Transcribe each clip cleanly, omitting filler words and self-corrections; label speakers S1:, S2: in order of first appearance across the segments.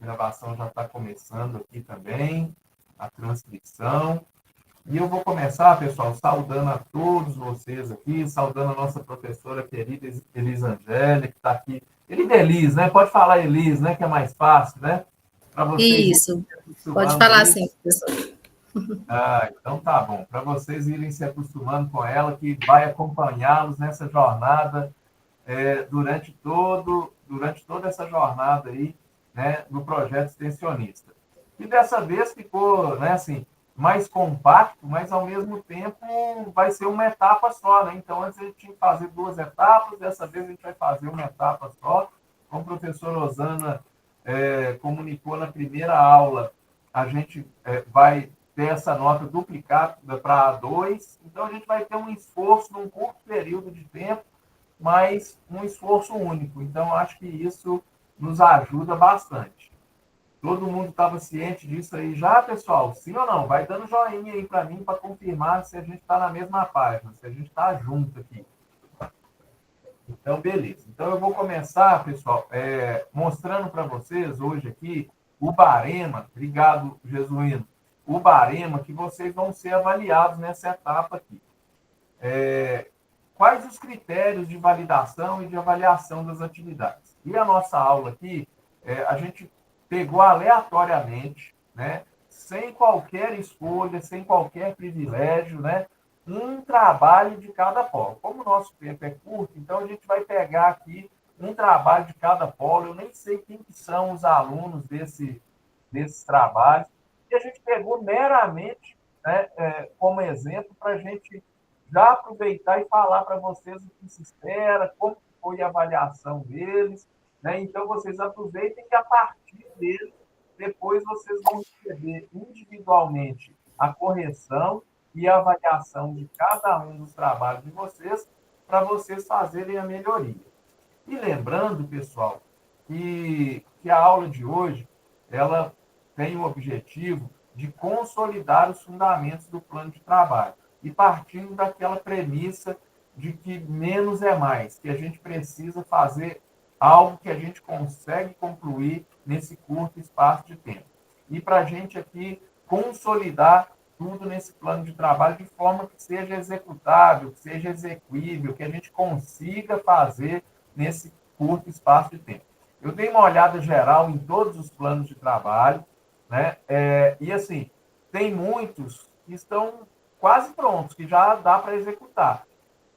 S1: gravação já está começando aqui também, a transcrição. E eu vou começar, pessoal, saudando a todos vocês aqui, saudando a nossa professora querida Elisângela, que está aqui. Elis, né? Pode falar Elis, né? Que é mais fácil, né? Para vocês irem
S2: Isso,
S1: se
S2: pode
S1: acostumando
S2: falar
S1: aí.
S2: assim, professor.
S1: Então tá bom. Para vocês irem se acostumando com ela, que vai acompanhá-los nessa jornada durante toda essa jornada aí, né, no projeto extensionista. E dessa vez ficou, né, assim, mais compacto, mas ao mesmo tempo vai ser uma etapa só, né? Então antes a gente tinha que fazer 2 etapas, dessa vez a gente vai fazer uma etapa só. Como a professora Rosana comunicou na primeira aula, a gente vai ter essa nota duplicada para A2, então a gente vai ter um esforço num curto período de tempo, mas um esforço único. Então, acho que isso nos ajuda bastante. Todo mundo estava ciente disso aí já, pessoal? Sim ou não? Vai dando joinha aí para mim para confirmar se a gente está na mesma página, se a gente está junto aqui. Então, beleza. Então, eu vou começar, pessoal, mostrando para vocês hoje aqui o barema. Obrigado, Jesuíno. O barema que vocês vão ser avaliados nessa etapa aqui. Quais os critérios de validação e de avaliação das atividades? E a nossa aula aqui, a gente pegou aleatoriamente, né, sem qualquer escolha, sem qualquer privilégio, né, um trabalho de cada polo. Como o nosso tempo é curto, então a gente vai pegar aqui um trabalho de cada polo. Eu nem sei quem que são os alunos desses trabalhos. E a gente pegou meramente, né, como exemplo para a gente já aproveitar e falar para vocês o que se espera, como foi a avaliação deles, né? Então, vocês aproveitem que a partir deles, depois vocês vão receber individualmente a correção e a avaliação de cada um dos trabalhos de vocês, para vocês fazerem a melhoria. E lembrando, pessoal, que a aula de hoje, ela tem o objetivo de consolidar os fundamentos do plano de trabalho. E partindo daquela premissa de que menos é mais, que a gente precisa fazer algo que a gente consegue concluir nesse curto espaço de tempo. E para a gente aqui consolidar tudo nesse plano de trabalho de forma que seja executável, que seja exequível, que a gente consiga fazer nesse curto espaço de tempo. Eu dei uma olhada geral em todos os planos de trabalho, né? E assim, tem muitos que estão quase prontos, que já dá para executar.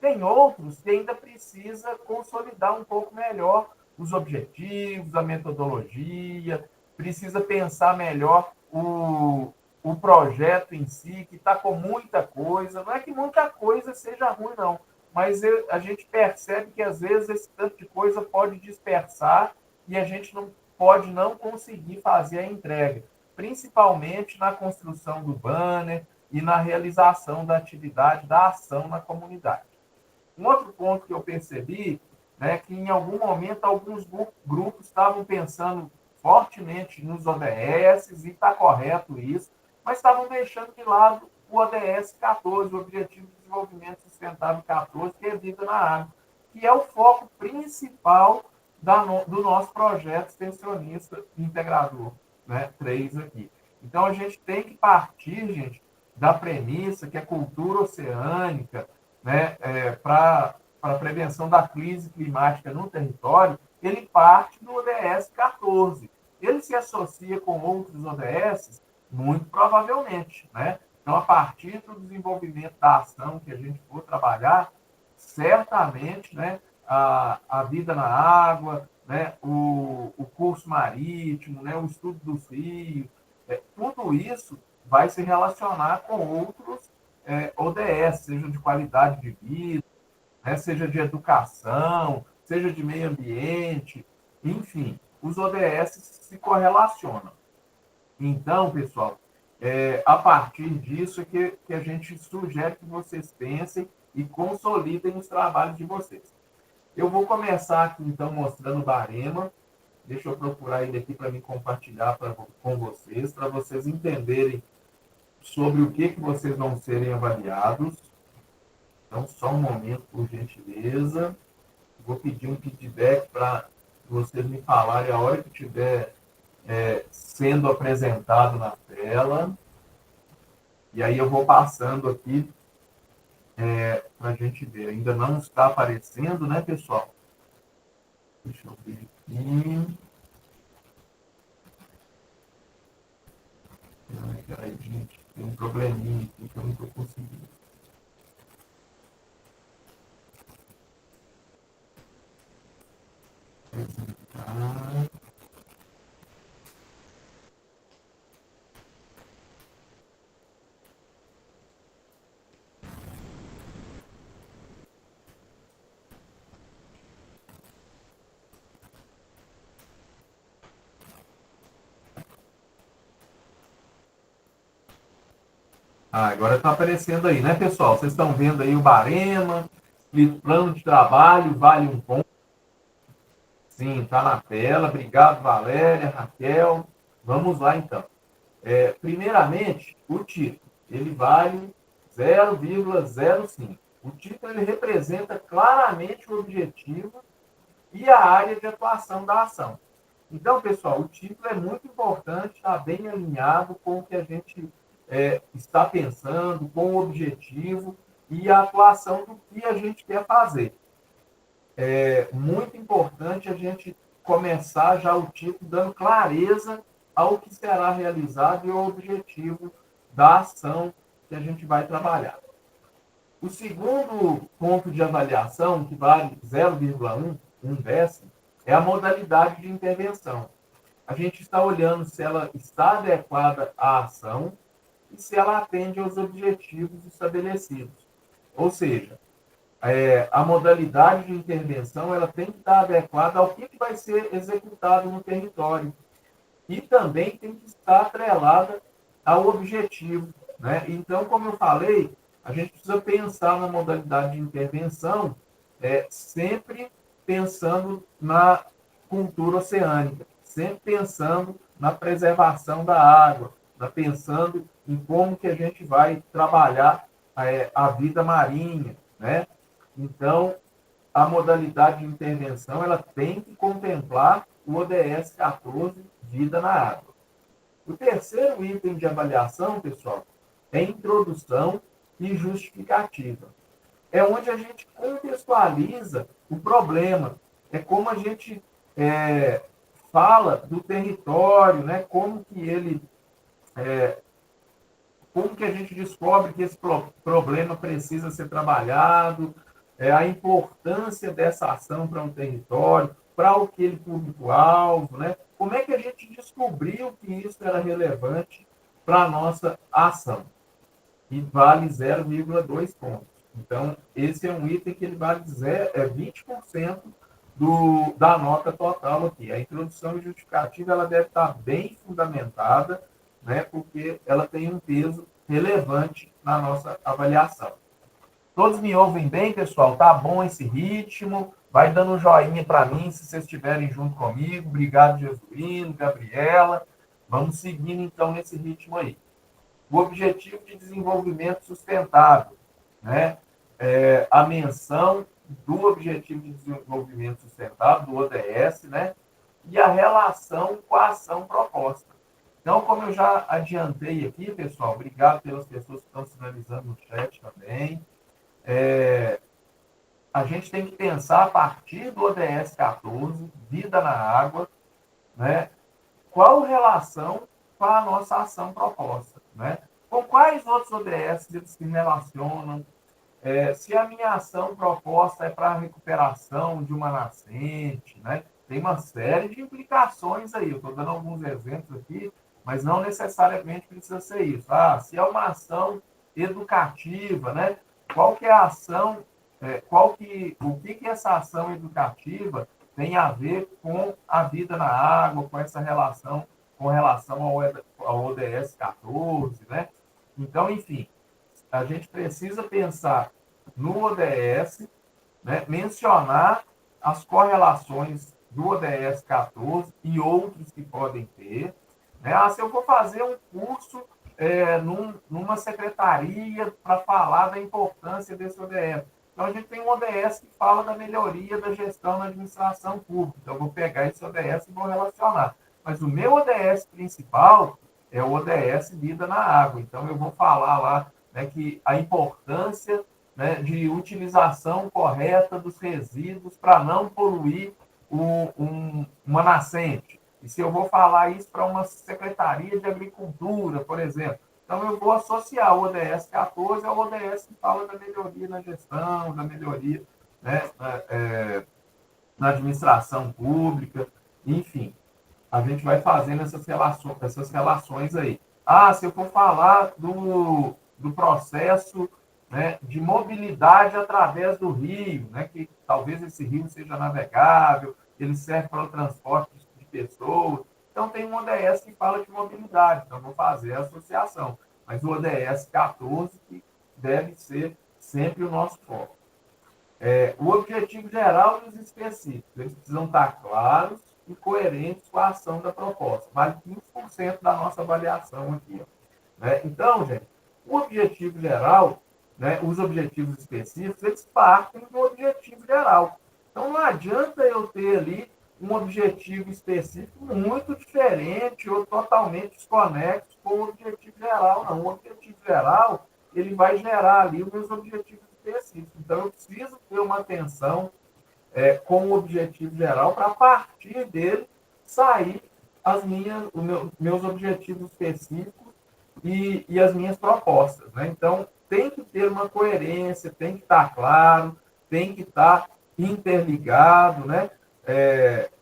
S1: Tem outros que ainda precisa consolidar um pouco melhor os objetivos, a metodologia, precisa pensar melhor o projeto em si, que está com muita coisa. Não é que muita coisa seja ruim, não, mas a gente percebe que às vezes esse tanto de coisa pode dispersar e a gente não pode não conseguir fazer a entrega, principalmente na construção do banner e na realização da atividade, da ação na comunidade. Um outro ponto que eu percebi, né, que em algum momento alguns grupos estavam pensando fortemente nos ODS, e está correto isso, mas estavam deixando de lado o ODS 14, o Objetivo de Desenvolvimento Sustentável 14, que é Vida na Água, que é o foco principal do nosso projeto extensionista integrador, né, 3 aqui. Então, a gente tem que partir, gente, da premissa que a cultura oceânica, né, para a prevenção da crise climática no território, ele parte do ODS 14. Ele se associa com outros ODS? Muito provavelmente, né? Então, a partir do desenvolvimento da ação que a gente for trabalhar, certamente, né, a vida na água, né, o curso marítimo, né, o estudo dos rios, tudo isso vai se relacionar com outros ODS, seja de qualidade de vida, né, seja de educação, seja de meio ambiente, enfim, os ODS se correlacionam. Então, pessoal, a partir disso é que a gente sugere que vocês pensem e consolidem os trabalhos de vocês. Eu vou começar aqui, então, mostrando o barema. Deixa eu procurar ele aqui para me compartilhar com vocês, para vocês entenderem sobre o que vocês vão serem avaliados. Então, só um momento, por gentileza. Vou pedir um feedback para vocês me falarem a hora que tiver sendo apresentado na tela. E aí eu vou passando aqui para a gente ver. Ainda não está aparecendo, né, pessoal? Deixa eu ver aqui. Peraí, gente, tem um probleminha aqui que eu não estou conseguindo. Apresentar. Agora está aparecendo aí, né, pessoal? Vocês estão vendo aí o barema, plano de trabalho, vale um ponto. Sim, está na tela. Obrigado, Valéria, Raquel. Vamos lá, então. Primeiramente, o título. Ele vale 0,05. O título ele representa claramente o objetivo e a área de atuação da ação. Então, pessoal, o título é muito importante, está bem alinhado com o que a gente está pensando, com o objetivo e a atuação do que a gente quer fazer. É muito importante a gente começar já o título dando clareza ao que será realizado e ao objetivo da ação que a gente vai trabalhar. O segundo ponto de avaliação, que vale 0,1, um décimo, é a modalidade de intervenção. A gente está olhando se ela está adequada à ação e se ela atende aos objetivos estabelecidos. Ou seja, a modalidade de intervenção ela tem que estar adequada ao que vai ser executado no território e também tem que estar atrelada ao objetivo. Né? Então, como eu falei, a gente precisa pensar na modalidade de intervenção sempre pensando na cultura oceânica, sempre pensando na preservação da água, pensando em como que a gente vai trabalhar a vida marinha, né? Então, a modalidade de intervenção ela tem que contemplar o ODS 14, vida na água. O terceiro item de avaliação, pessoal, é introdução e justificativa. É onde a gente contextualiza o problema, é como a gente fala do território, né? Como que ele, como que a gente descobre que esse problema precisa ser trabalhado, a importância dessa ação para um território, para aquele público-alvo, né? Como é que a gente descobriu que isso era relevante para a nossa ação? E vale 0,2 pontos. Então, esse é um item que ele vale 20% da nota total aqui. A introdução e justificativa ela deve estar bem fundamentada, né, porque ela tem um peso relevante na nossa avaliação. Todos me ouvem bem, pessoal? Tá bom esse ritmo? Vai dando um joinha para mim se vocês estiverem junto comigo. Obrigado, Jesuíno, Gabriela. Vamos seguindo, então, nesse ritmo aí. O Objetivo de Desenvolvimento Sustentável, né? A menção do Objetivo de Desenvolvimento Sustentável, do ODS, né? E a relação com a ação proposta. Então, como eu já adiantei aqui, pessoal, obrigado pelas pessoas que estão sinalizando no chat também. A gente tem que pensar a partir do ODS 14, vida na água, né? Qual relação com a nossa ação proposta, né? Com quais outros ODS eles se relacionam? Se a minha ação proposta é para a recuperação de uma nascente, né? Tem uma série de implicações aí. Eu estou dando alguns exemplos aqui, mas não necessariamente precisa ser isso. Se é uma ação educativa, né? Qual que é a ação? O que essa ação educativa tem a ver com a vida na água, com essa relação, com relação ao ODS 14, né? Então, enfim, a gente precisa pensar no ODS, né, mencionar as correlações do ODS 14 e outros que podem ter. Né? Se eu for fazer um curso numa secretaria para falar da importância desse ODS. Então, a gente tem um ODS que fala da melhoria da gestão na administração pública. Então, eu vou pegar esse ODS e vou relacionar. Mas o meu ODS principal é o ODS Vida na Água. Então, eu vou falar lá, né, que a importância, né, de utilização correta dos resíduos para não poluir uma nascente. E se eu vou falar isso para uma secretaria de agricultura, por exemplo, então eu vou associar o ODS 14 ao ODS que fala da melhoria na gestão, da melhoria, né, na administração pública, enfim. A gente vai fazendo essas relações aí. Ah, se eu for falar do processo, né, de mobilidade através do rio, né, que talvez esse rio seja navegável, ele serve para o transporte de pessoas. Então, tem um ODS que fala de mobilidade, então vou fazer a associação. Mas o ODS 14 que deve ser sempre o nosso foco. O objetivo geral e os específicos, eles precisam estar claros e coerentes com a ação da proposta. Vale 15% da nossa avaliação aqui. Né? Então, gente, o objetivo geral, né, os objetivos específicos, eles partem do objetivo geral. Então, não adianta eu ter ali um objetivo específico muito diferente ou totalmente desconexo com o objetivo geral, não. O objetivo geral, ele vai gerar ali os meus objetivos específicos. Então, eu preciso ter uma atenção com o objetivo geral para, a partir dele, sair os meus objetivos específicos e as minhas propostas. Né? Então, tem que ter uma coerência, tem que estar claro, tem que estar interligado. Né?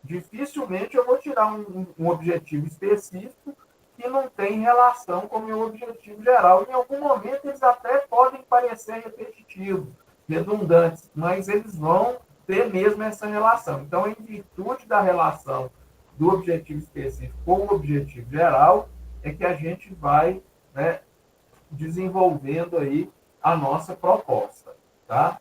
S1: Dificilmente eu vou tirar um objetivo específico que não tem relação com o meu objetivo geral. Em algum momento, eles até podem parecer repetitivos, redundantes, mas eles vão ter mesmo essa relação. Então, em virtude da relação do objetivo específico com o objetivo geral, é que a gente vai, né, desenvolvendo aí a nossa proposta. Tá?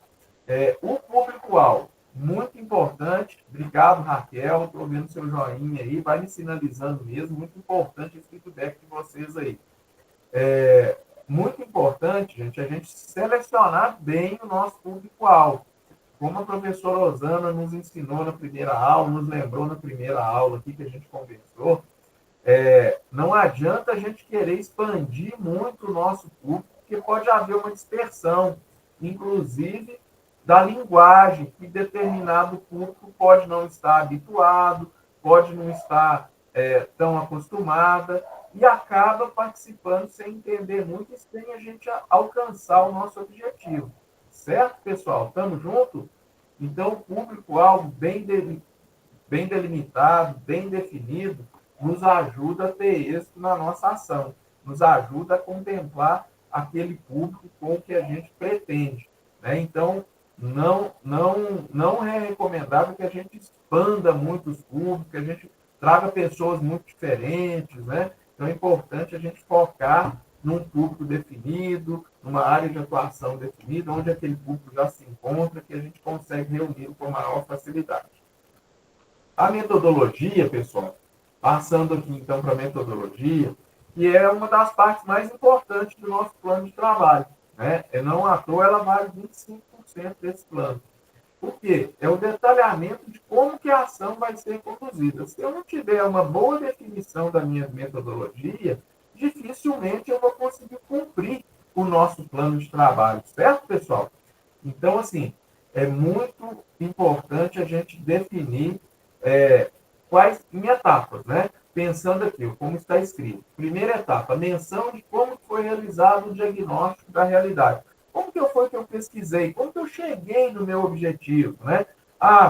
S1: O público-alvo, muito importante. Obrigado, Raquel. Estou vendo seu joinha aí. Vai me sinalizando mesmo. Muito importante esse feedback de vocês aí. Muito importante, gente, a gente selecionar bem o nosso público-alvo. Como a professora Osana nos ensinou na primeira aula, nos lembrou na primeira aula aqui que a gente conversou, não adianta a gente querer expandir muito o nosso público, porque pode haver uma dispersão, inclusive da linguagem, que determinado público pode não estar habituado, pode não estar tão acostumada, e acaba participando sem entender muito e sem a gente alcançar o nosso objetivo. Certo, pessoal? Estamos juntos? Então, o público-alvo bem delimitado, bem definido, nos ajuda a ter êxito na nossa ação, nos ajuda a contemplar aquele público com o que a gente pretende. Né? Então, não é recomendável que a gente expanda muito os públicos, que a gente traga pessoas muito diferentes. Né? Então, é importante a gente focar num público definido, numa área de atuação definida, onde aquele público já se encontra, que a gente consegue reuni-lo com maior facilidade. A metodologia, pessoal, passando aqui então para a metodologia, que é uma das partes mais importantes do nosso plano de trabalho. Né? Não à toa ela vale 25% desse plano. Por quê? É o detalhamento de como que a ação vai ser conduzida. Se eu não tiver uma boa definição da minha metodologia, dificilmente eu vou conseguir cumprir o nosso plano de trabalho, certo, pessoal? Então, assim, é muito importante a gente definir quais em etapas, né? Pensando aqui, como está escrito. Primeira etapa, menção de como foi realizado o diagnóstico da realidade. Como que foi que eu pesquisei? Como que eu cheguei no meu objetivo, né?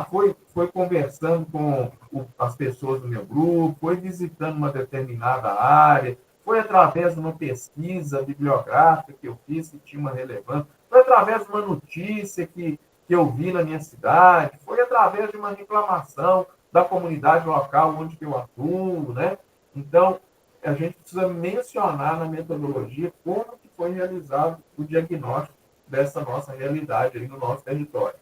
S1: Foi conversando com as pessoas do meu grupo, foi visitando uma determinada área, foi através de uma pesquisa bibliográfica que eu fiz que tinha uma relevância, foi através de uma notícia que eu vi na minha cidade, foi através de uma reclamação da comunidade local onde eu atuo, né? Então, a gente precisa mencionar na metodologia como que foi realizado o diagnóstico dessa nossa realidade aí no nosso território.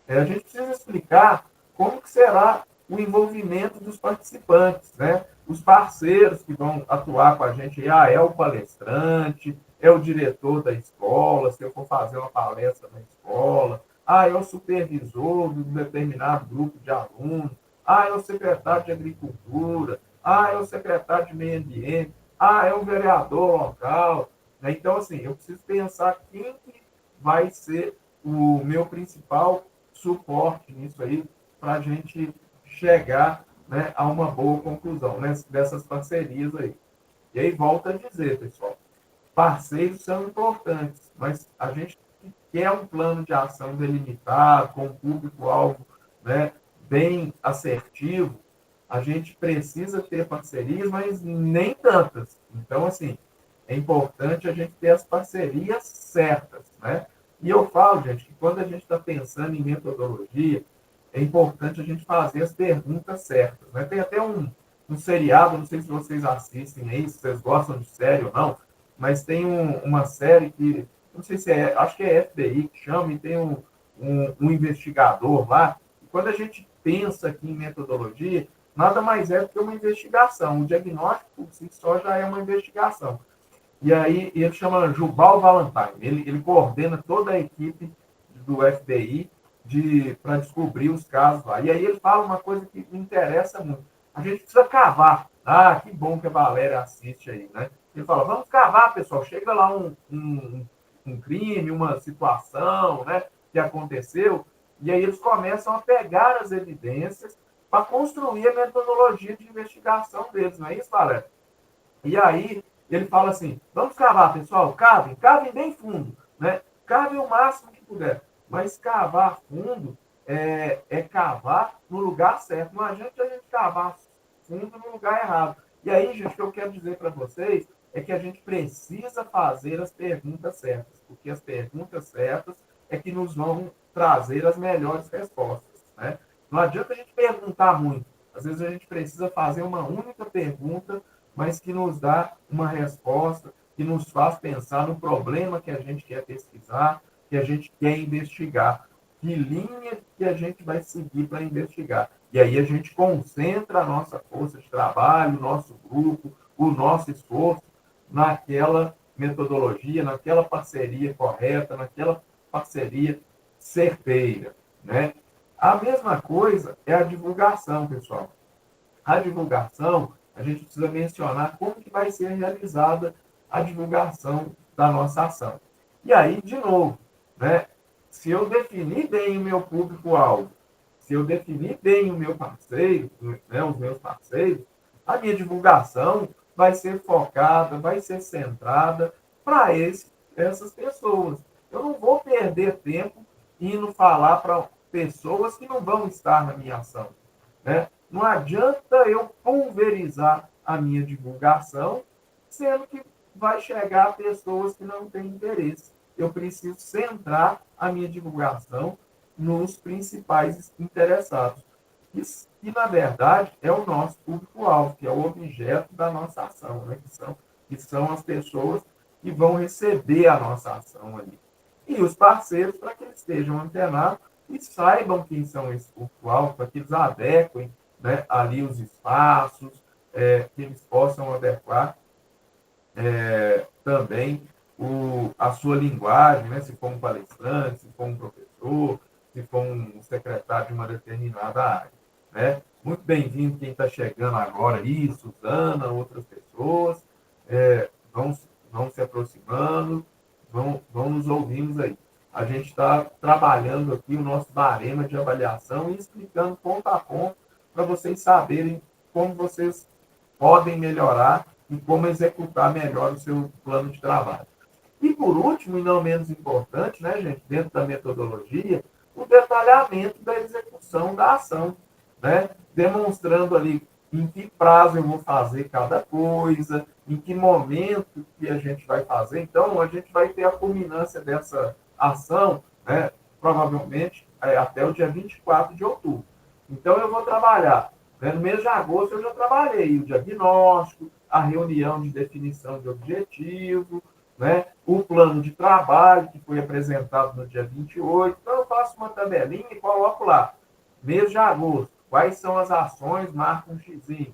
S1: A gente precisa explicar como que será o envolvimento dos participantes, né? Os parceiros que vão atuar com a gente, é o palestrante, é o diretor da escola, se eu for fazer uma palestra na escola, é o supervisor de um determinado grupo de alunos, é o secretário de agricultura, é o secretário de meio ambiente, é o vereador local, né? Então, assim, eu preciso pensar quem que vai ser o meu principal suporte nisso aí, para a gente chegar, né, a uma boa conclusão, né, dessas parcerias aí. E aí, volta a dizer, pessoal, parceiros são importantes, mas a gente quer um plano de ação delimitado, com um público-alvo, né, bem assertivo, a gente precisa ter parcerias, mas nem tantas. Então, assim, é importante a gente ter as parcerias certas, né? E eu falo, gente, que quando a gente está pensando em metodologia, é importante a gente fazer as perguntas certas, né? Tem até um seriado, não sei se vocês assistem aí, se vocês gostam de série ou não, mas tem uma série que, não sei se é, acho que é FBI que chama, e tem um investigador lá. E quando a gente pensa aqui em metodologia, nada mais é do que uma investigação. O diagnóstico por si só já é uma investigação. E aí ele chama Jubal Valentine. Ele coordena toda a equipe do FBI para descobrir os casos lá. E aí ele fala uma coisa que me interessa muito. A gente precisa cavar. Que bom que a Valéria assiste aí, né? Ele fala, vamos cavar, pessoal. Chega lá um crime, uma situação, né, que aconteceu, e aí eles começam a pegar as evidências para construir a metodologia de investigação deles, não é isso, Valéria? E aí ele fala assim, vamos cavar, pessoal, cavem bem fundo, né? Cavem o máximo que puder. Mas cavar fundo é cavar no lugar certo. Não adianta a gente cavar fundo no lugar errado. E aí, gente, o que eu quero dizer para vocês é que a gente precisa fazer as perguntas certas, porque as perguntas certas é que nos vão trazer as melhores respostas, né? Não adianta a gente perguntar muito. Às vezes a gente precisa fazer uma única pergunta, mas que nos dá uma resposta, que nos faz pensar no problema que a gente quer pesquisar, que a gente quer investigar, que linha que a gente vai seguir para investigar. E aí a gente concentra a nossa força de trabalho, o nosso grupo, o nosso esforço naquela metodologia, naquela parceria correta, naquela parceria certeira, né? A mesma coisa é a divulgação, pessoal. A divulgação, a gente precisa mencionar como que vai ser realizada a divulgação da nossa ação. E aí, de novo, né, se eu definir bem o meu público-alvo, se eu definir bem o meu parceiro, né, os meus parceiros, a minha divulgação vai ser focada, vai ser centrada para essas pessoas. Eu não vou perder tempo indo falar para pessoas que não vão estar na minha ação, né? Não adianta eu pulverizar a minha divulgação, sendo que vai chegar a pessoas que não têm interesse. Eu preciso centrar a minha divulgação nos principais interessados. Isso, que, na verdade, é o nosso público-alvo, que é o objeto da nossa ação, né? Que são as pessoas que vão receber a nossa ação ali. E os parceiros, para que eles estejam antenados e saibam quem são esses público-alvo, para que eles adequem, né, ali os espaços, que eles possam adequar também a sua linguagem, né, se for um palestrante, se for um professor, se for um secretário de uma determinada área. Né? Muito bem-vindo quem está chegando agora aí, Suzana, outras pessoas, vão se aproximando, vão nos ouvindo aí. A gente está trabalhando aqui o nosso barema de avaliação e explicando ponto a ponto para vocês saberem como vocês podem melhorar e como executar melhor o seu plano de trabalho. E por último, e não menos importante, né, gente, dentro da metodologia, o detalhamento da execução da ação, né? Demonstrando ali em que prazo eu vou fazer cada coisa, em que momento que a gente vai fazer. Então, a gente vai ter a culminância dessa ação, né, provavelmente até o dia 24 de outubro. Então, eu vou trabalhar. Né, no mês de agosto, eu já trabalhei o diagnóstico, a reunião de definição de objetivo, né, o plano de trabalho, que foi apresentado no dia 28. Então, eu faço uma tabelinha e coloco lá. Mês de agosto, quais são as ações, marco um xizinho.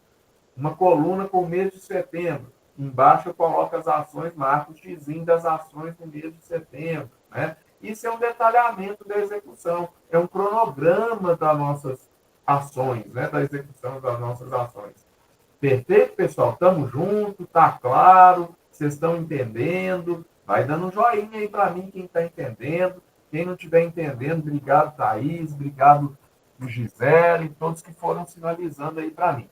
S1: Uma coluna com o mês de setembro. Embaixo eu coloco as ações, marco o xizinho das ações no mês de setembro. Né? Isso é um detalhamento da execução. É um cronograma das nossas ações, né? Da execução das nossas ações. Perfeito, pessoal? Estamos juntos, tá claro, vocês estão entendendo. Vai dando um joinha aí para mim, quem está entendendo. Quem não estiver entendendo, obrigado, Thaís, obrigado, Gisele, todos que foram sinalizando aí para mim.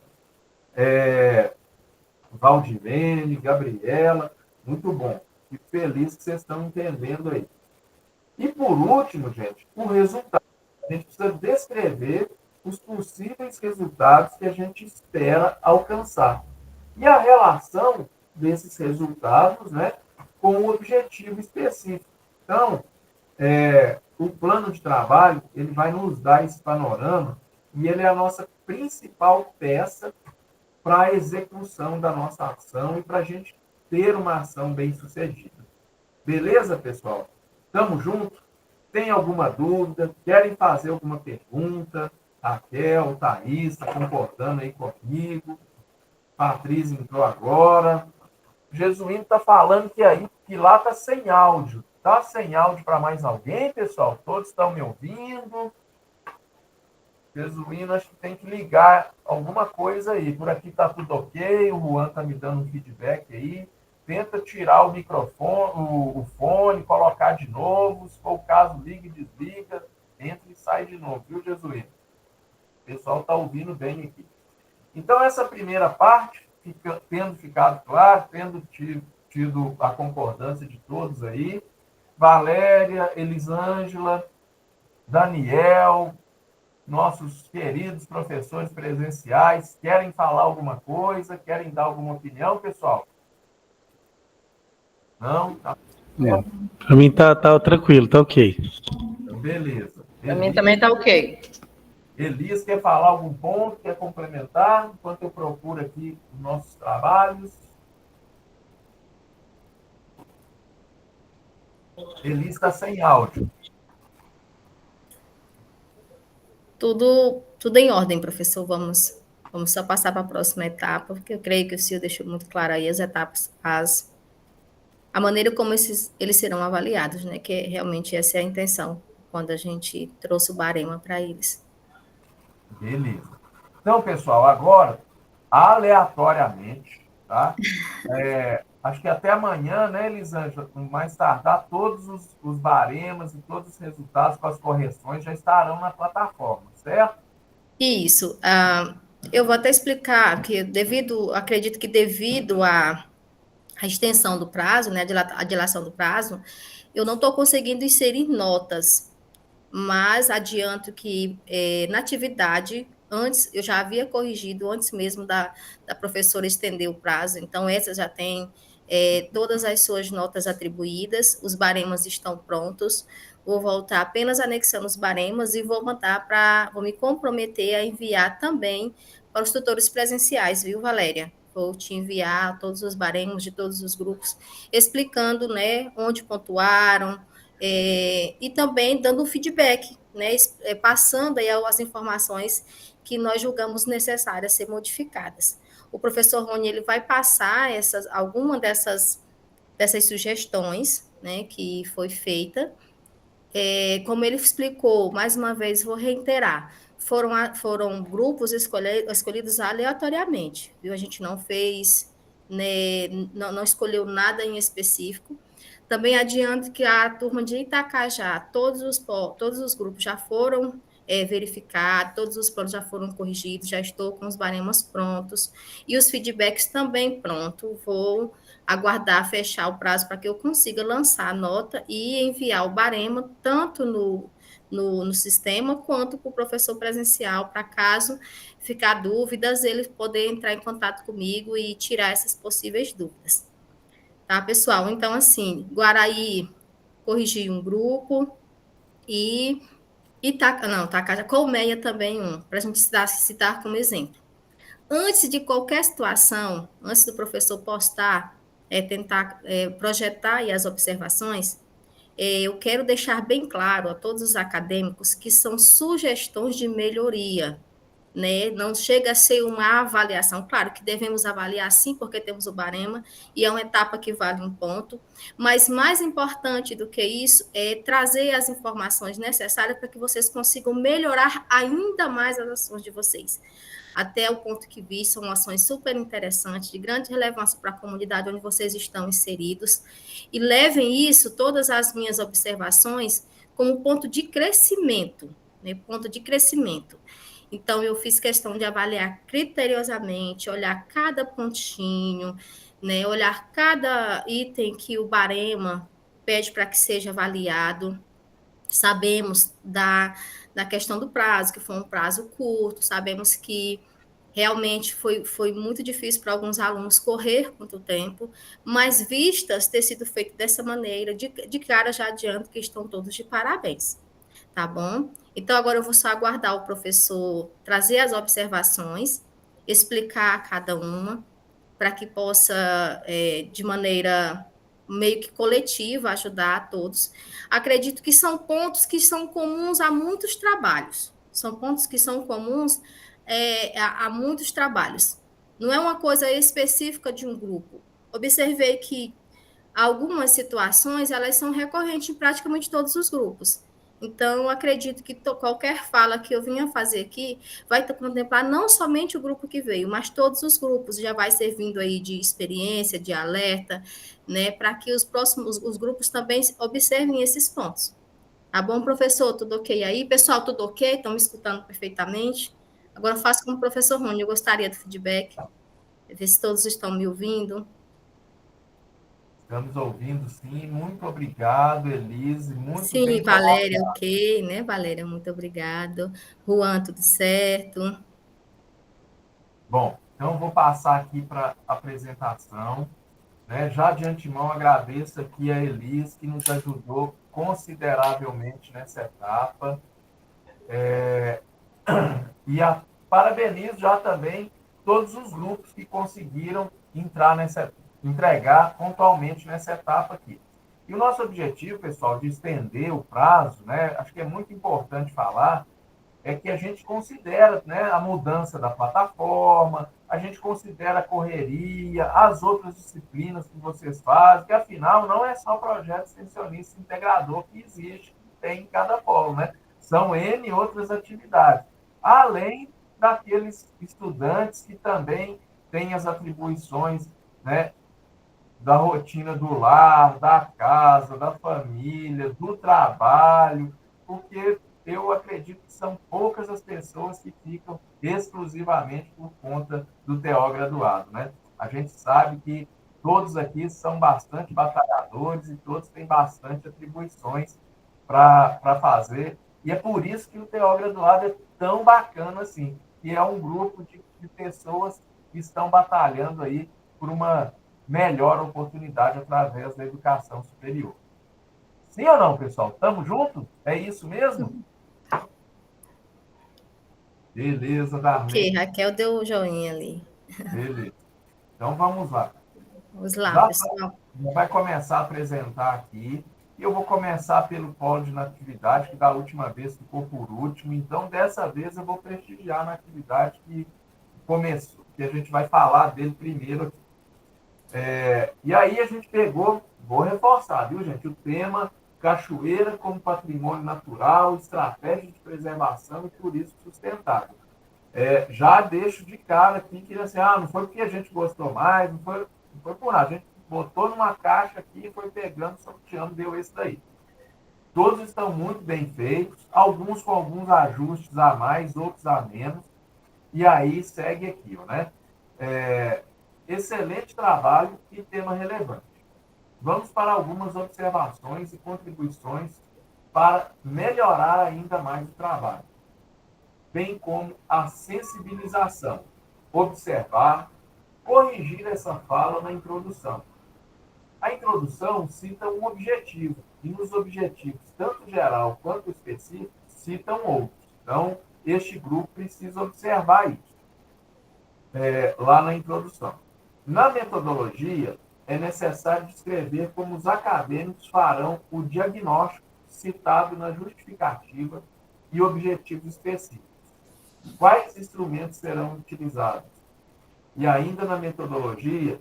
S1: Valdilene, Gabriela, muito bom. Fico feliz que vocês estão entendendo aí. E por último, gente, o resultado. A gente precisa descrever os possíveis resultados que a gente espera alcançar. E a relação desses resultados, né, com o objetivo específico. Então, o plano de trabalho, ele vai nos dar esse panorama e ele é a nossa principal peça para a execução da nossa ação e para a gente ter uma ação bem sucedida. Beleza, pessoal? Tamo junto? Tem alguma dúvida? Querem fazer alguma pergunta? Raquel, Thaís, está concordando aí comigo? Patrícia entrou agora. Jesuíno está falando que lá está sem áudio. Está sem áudio para mais alguém, pessoal? Todos estão me ouvindo? Jesuíno, acho que tem que ligar alguma coisa aí. Por aqui está tudo ok. O Juan está me dando um feedback aí. Tenta tirar o microfone, o fone, colocar de novo. Se for o caso, liga e desliga. Entra e sai de novo, viu, Jesuíno? O pessoal está ouvindo bem aqui. Então, essa primeira parte, tendo ficado claro, tendo tido a concordância de todos aí, Valéria, Elisângela, Daniel, nossos queridos professores presenciais, querem falar alguma coisa, querem dar alguma opinião, pessoal? Não? Tá.
S2: Para mim tá tranquilo, tá ok.
S1: Beleza.
S3: Para mim também tá ok.
S1: Elias, quer falar algum ponto, quer complementar, enquanto eu procuro aqui os nossos trabalhos? Elias está sem áudio.
S3: Tudo em ordem, professor. Vamos só passar para a próxima etapa, porque eu creio que o senhor deixou muito claro aí as etapas, a maneira como eles serão avaliados, né? Que realmente essa é a intenção, quando a gente trouxe o barema para eles.
S1: Beleza. Então, pessoal, agora, aleatoriamente, tá? Acho que até amanhã, né, Elisângela, mais tardar, todos os baremas e todos os resultados com as correções já estarão na plataforma, certo?
S3: Isso. Eu vou até explicar que acredito que devido à extensão do prazo, né, a dilação do prazo, eu não estou conseguindo inserir notas, mas adianto que na atividade, antes, eu já havia corrigido, antes mesmo da professora estender o prazo, então essa já tem todas as suas notas atribuídas, os baremas estão prontos, vou voltar apenas anexando os baremas e vou me comprometer a enviar também para os tutores presenciais, viu, Valéria? Vou te enviar todos os baremas de todos os grupos, explicando, né, onde pontuaram, e também dando um feedback, né, passando aí as informações que nós julgamos necessárias ser modificadas. O professor Rony ele vai passar alguma dessas sugestões, né, que foi feita. Como ele explicou, mais uma vez vou reiterar, foram grupos escolhidos aleatoriamente, viu? A gente não fez, né, não escolheu nada em específico. Também adianto que a turma de Itacajá, todos os grupos já foram verificados, todos os planos já foram corrigidos, já estou com os baremas prontos e os feedbacks também prontos. Vou aguardar fechar o prazo para que eu consiga lançar a nota e enviar o barema tanto no sistema quanto para o professor presencial, para caso ficar dúvidas, ele poder entrar em contato comigo e tirar essas possíveis dúvidas. Tá, pessoal? Então, assim, Guaraí corrigiu um grupo e Colmeia também para a gente citar como exemplo. Antes de qualquer situação, antes do professor postar, tentar projetar aí as observações, eu quero deixar bem claro a todos os acadêmicos que são sugestões de melhoria, né? Não chega a ser uma avaliação. Claro que devemos avaliar sim, porque temos o barema, e é uma etapa que vale um ponto, mas mais importante do que isso é trazer as informações necessárias para que vocês consigam melhorar ainda mais as ações de vocês. até o ponto que vi, são ações super interessantes, de grande relevância para a comunidade onde vocês estão inseridos, e levem isso, todas as minhas observações, como ponto de crescimento, né? Ponto de crescimento. Então, eu fiz questão de avaliar criteriosamente, olhar cada pontinho, né? Olhar cada item que o Barema pede para que seja avaliado. Sabemos da questão do prazo, que foi um prazo curto, sabemos que realmente foi muito difícil para alguns alunos correr quanto tempo, mas vistas ter sido feito dessa maneira, de cara já adianto que estão todos de parabéns, tá bom? Então, agora eu vou só aguardar o professor trazer as observações, explicar cada uma, para que possa, de maneira meio que coletiva, ajudar a todos. Acredito que são pontos que são comuns a muitos trabalhos. São pontos que são comuns a muitos trabalhos. Não é uma coisa específica de um grupo. Observei que algumas situações elas são recorrentes em praticamente todos os grupos. Então, acredito que qualquer fala que eu venha fazer aqui vai contemplar não somente o grupo que veio, mas todos os grupos. Já vai servindo aí de experiência, de alerta, né, para que os próximos os grupos também observem esses pontos. Tá bom, professor? Tudo ok aí? Pessoal, tudo ok? Estão me escutando perfeitamente? Agora eu faço como o professor Rony, eu gostaria do feedback, ver se todos estão me ouvindo.
S1: Estamos ouvindo, sim. Muito obrigado, Elise. Muito
S3: Sim,
S1: bem
S3: Valéria,
S1: colocado.
S3: ok, né, Valéria? Muito obrigado. Juan, tudo certo?
S1: Bom, então vou passar aqui para a apresentação. Né? Já de antemão agradeço aqui a Elise, que nos ajudou consideravelmente nessa etapa. E parabenizo já também todos os grupos que conseguiram entregar pontualmente nessa etapa aqui. E o nosso objetivo, pessoal, de estender o prazo, né, acho que é muito importante falar, é que a gente considera, né, a mudança da plataforma, a gente considera a correria, as outras disciplinas que vocês fazem, que afinal não é só o projeto extensionista integrador que existe, que tem em cada polo, né? São N outras atividades, além daqueles estudantes que também têm as atribuições, né, da rotina do lar, da casa, da família, do trabalho, porque eu acredito que são poucas as pessoas que ficam exclusivamente por conta do TO graduado, né? A gente sabe que todos aqui são bastante batalhadores e todos têm bastante atribuições para fazer, e é por isso que o TO graduado é tão bacana assim, que é um grupo de pessoas que estão batalhando aí por uma melhor oportunidade através da educação superior. Sim ou não, pessoal? Estamos juntos? É isso mesmo? Beleza,
S3: Ok,
S1: Darlene.
S3: Raquel deu o joinha ali.
S1: Beleza. Então vamos lá.
S3: Vamos lá,
S1: Já
S3: pessoal.
S1: vai começar a apresentar aqui. E eu vou começar pelo polo de natividade, que da última vez ficou por último. Então, dessa vez, eu vou prestigiar na atividade que começou, que a gente vai falar dele primeiro aqui. E aí a gente pegou, vou reforçar, viu, gente? O tema cachoeira como patrimônio natural, estratégia de preservação e turismo sustentável. Já deixo de cara aqui que assim, não foi porque a gente gostou mais, não foi por nada. A gente botou numa caixa aqui, foi pegando, sorteando, deu esse daí. Todos estão muito bem feitos, alguns com alguns ajustes a mais, outros a menos. E aí segue aqui, né? Excelente trabalho e tema relevante. Vamos para algumas observações e contribuições para melhorar ainda mais o trabalho, bem como a sensibilização, observar, corrigir essa fala na introdução. A introdução cita um objetivo, e nos objetivos, tanto geral quanto específico, citam outros. Então, este grupo precisa observar isso lá na introdução. Na metodologia, é necessário descrever como os acadêmicos farão o diagnóstico citado na justificativa e objetivos específicos. Quais instrumentos serão utilizados? E ainda na metodologia,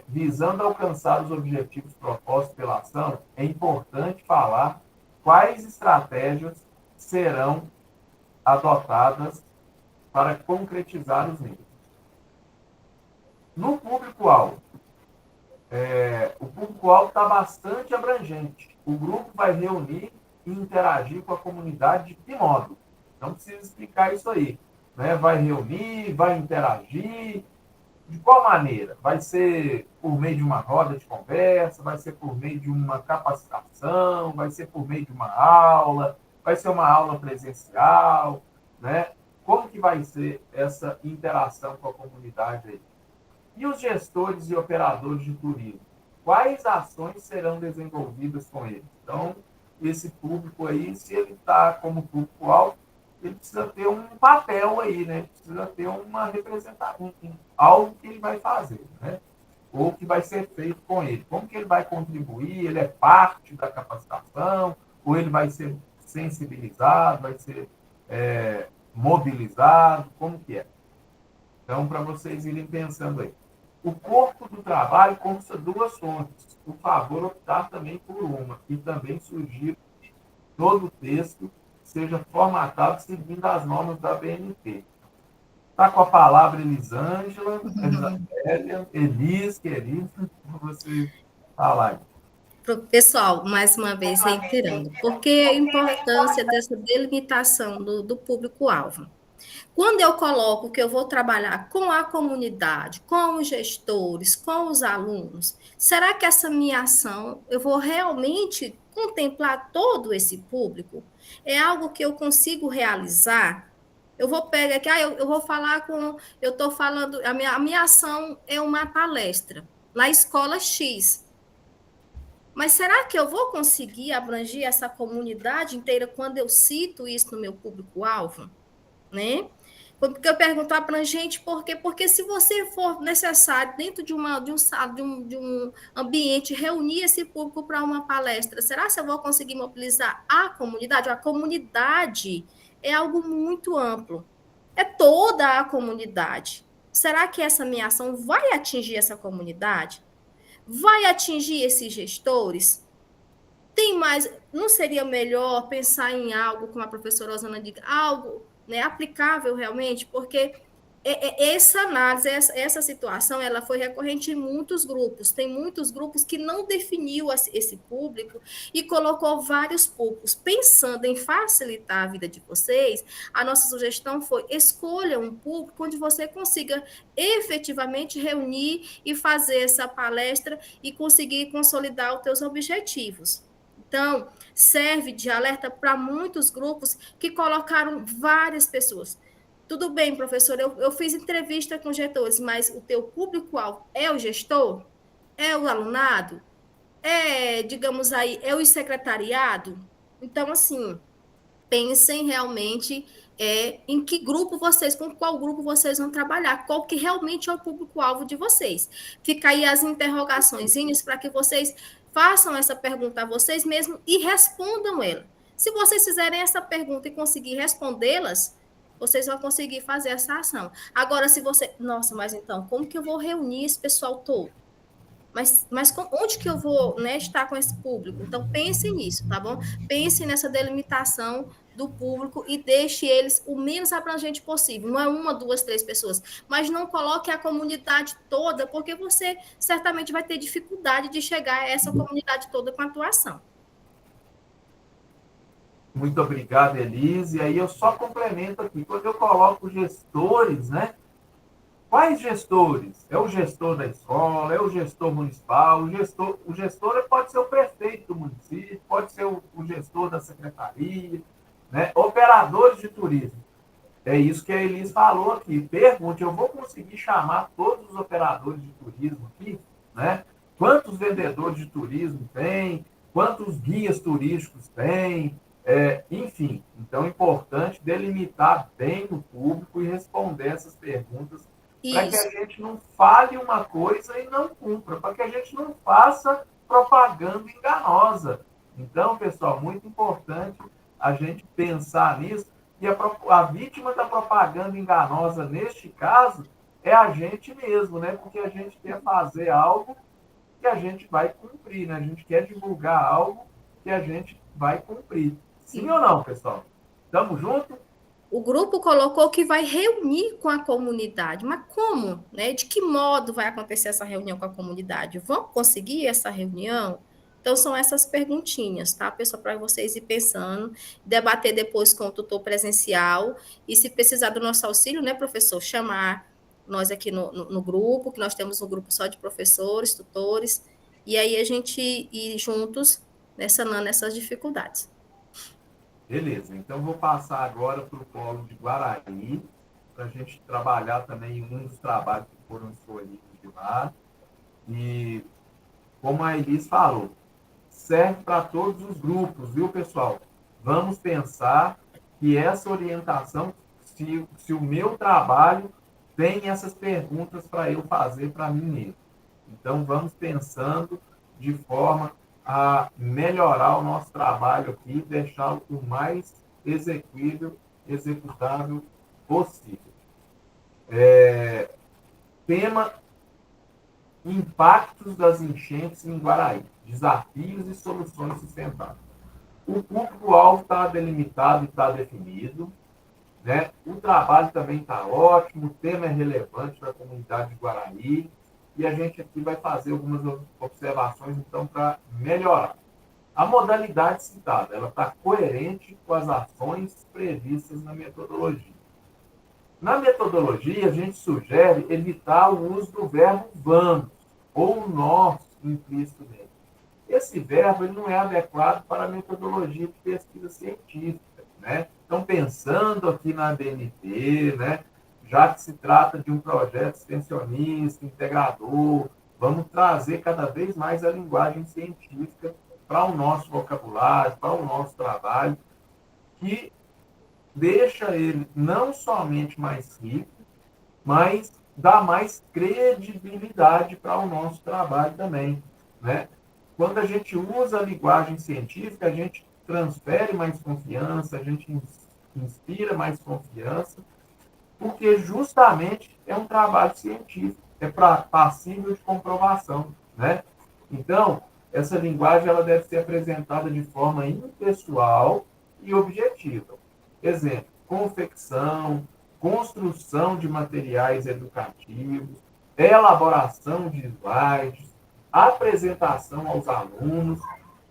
S1: visando alcançar os objetivos propostos pela ação, é importante falar quais estratégias serão adotadas para concretizar os níveis. No público-alvo, o público-alvo está bastante abrangente. O grupo vai reunir e interagir com a comunidade de que modo? Não precisa explicar isso aí. Né? Vai reunir, vai interagir. De qual maneira? Vai ser por meio de uma roda de conversa, vai ser por meio de uma capacitação, vai ser por meio de uma aula, vai ser uma aula presencial, né? Como que vai ser essa interação com a comunidade aí? E os gestores e operadores de turismo? Quais ações serão desenvolvidas com eles? Então, esse público aí, se ele está como público-alvo, ele precisa ter um papel aí, né? Precisa ter uma representação, algo que ele vai fazer, né? Ou que vai ser feito com ele. Como que ele vai contribuir? Ele é parte da capacitação? Ou ele vai ser sensibilizado? Vai ser mobilizado? Como que é? Então, para vocês irem pensando aí. O corpo do trabalho consta duas fontes. Por favor, optar também por uma. E também sugiro que todo o texto seja formatado seguindo as normas da BNT. Está com a palavra Elisângela, Elisabélia, Elis, querida, para você falar.
S3: Pessoal, mais uma vez reiterando, porque a importância dessa delimitação do público-alvo. Quando eu coloco que eu vou trabalhar com a comunidade, com os gestores, com os alunos, será que essa minha ação eu vou realmente contemplar todo esse público? É algo que eu consigo realizar? Eu vou pegar aqui, eu vou falar com. Eu estou falando, a minha ação é uma palestra na escola X. Mas será que eu vou conseguir abranger essa comunidade inteira quando eu cito isso no meu público-alvo? Né? Porque eu pergunto abrangente, por quê? Porque se você for necessário, dentro de um ambiente, reunir esse público para uma palestra, será que eu vou conseguir mobilizar a comunidade? A comunidade é algo muito amplo. É toda a comunidade. Será que essa minha ação vai atingir essa comunidade? Vai atingir esses gestores? Tem mais, não seria melhor pensar em algo, como a professora Osana diz, algo, né, aplicável realmente? Porque essa análise, essa situação, ela foi recorrente em muitos grupos. Tem muitos grupos que não definiu esse público e colocou vários públicos. Pensando em facilitar a vida de vocês, a nossa sugestão foi: escolha um público onde você consiga efetivamente reunir e fazer essa palestra e conseguir consolidar os teus objetivos. Então, serve de alerta para muitos grupos que colocaram várias pessoas. Tudo bem, professor, eu fiz entrevista com gestores, mas o teu público-alvo é o gestor? É o alunado? É, digamos aí, é o secretariado? Então, assim, pensem realmente em que grupo vocês, com qual grupo vocês vão trabalhar, qual que realmente é o público-alvo de vocês. Fica aí as interrogações para que vocês façam essa pergunta a vocês mesmos e respondam ela. Se vocês fizerem essa pergunta e conseguir respondê-las, vocês vão conseguir fazer essa ação. Agora, se você... Nossa, mas então, como que eu vou reunir esse pessoal todo? Mas onde que eu vou, né, estar com esse público? Então, pense nisso, tá bom? Pense nessa delimitação do público e deixe eles o menos abrangente possível. Não é uma, duas, três pessoas, mas não coloque a comunidade toda, porque você certamente vai ter dificuldade de chegar a essa comunidade toda com a atuação.
S1: Muito obrigado, Elise. E aí eu só complemento aqui. Quando eu coloco gestores, né? Quais gestores? É o gestor da escola, é o gestor municipal, o gestor pode ser o prefeito do município, pode ser o gestor da secretaria, né? Operadores de turismo. É isso que a Elis falou aqui. Pergunte, eu vou conseguir chamar todos os operadores de turismo aqui, né? Quantos vendedores de turismo tem? Quantos guias turísticos tem? Enfim, então é importante delimitar bem o público e responder essas perguntas para que a gente não fale uma coisa e não cumpra, para que a gente não faça propaganda enganosa. Então, pessoal, muito importante a gente pensar nisso. E a vítima da propaganda enganosa, neste caso, é a gente mesmo, né? Porque a gente quer fazer algo que a gente vai cumprir, né? A gente quer divulgar algo que a gente vai cumprir. Sim ou não, pessoal? Tamo junto?
S3: o grupo colocou que vai reunir com a comunidade. Mas como? Né? De que modo vai acontecer essa reunião com a comunidade? Vão conseguir essa reunião? Então, são essas perguntinhas, tá, pessoal, para vocês ir pensando, debater depois com o tutor presencial, e se precisar do nosso auxílio, né, professor, chamar nós aqui no grupo, que nós temos um grupo só de professores, tutores, e aí a gente ir juntos sanando essas dificuldades.
S1: Beleza, então vou passar agora para o Polo de Guarani, para a gente trabalhar também um dos trabalhos que foram escolhidos de lá. E, como a Elis falou, serve para todos os grupos, viu, pessoal? Vamos pensar que essa orientação, se o meu trabalho tem essas perguntas para eu fazer para mim mesmo. Então, vamos pensando de forma a melhorar o nosso trabalho aqui, deixá-lo o mais executável possível. Tema: impactos das enchentes em Guaraí, desafios e soluções sustentáveis. O público-alvo está delimitado e está definido, né? O trabalho também está ótimo, o tema é relevante para a comunidade de Guaraí, e a gente aqui vai fazer algumas observações, então, para melhorar. A modalidade citada, ela está coerente com as ações previstas na metodologia. Na metodologia, a gente sugere evitar o uso do verbo vamos, ou nós, implícito nele. Esse verbo ele não é adequado para a metodologia de pesquisa científica, né? Então, pensando aqui na ABNT, né, já que se trata de um projeto extensionista, integrador, vamos trazer cada vez mais a linguagem científica para o nosso vocabulário, para o nosso trabalho, que deixa ele não somente mais rico, mas dá mais credibilidade para o nosso trabalho também, né? Quando a gente usa a linguagem científica, a gente transfere mais confiança, a gente inspira mais confiança, porque justamente é um trabalho científico, é passível de comprovação, né? Então, essa linguagem ela deve ser apresentada de forma impessoal e objetiva. Exemplo: confecção, construção de materiais educativos, elaboração de slides, apresentação aos alunos.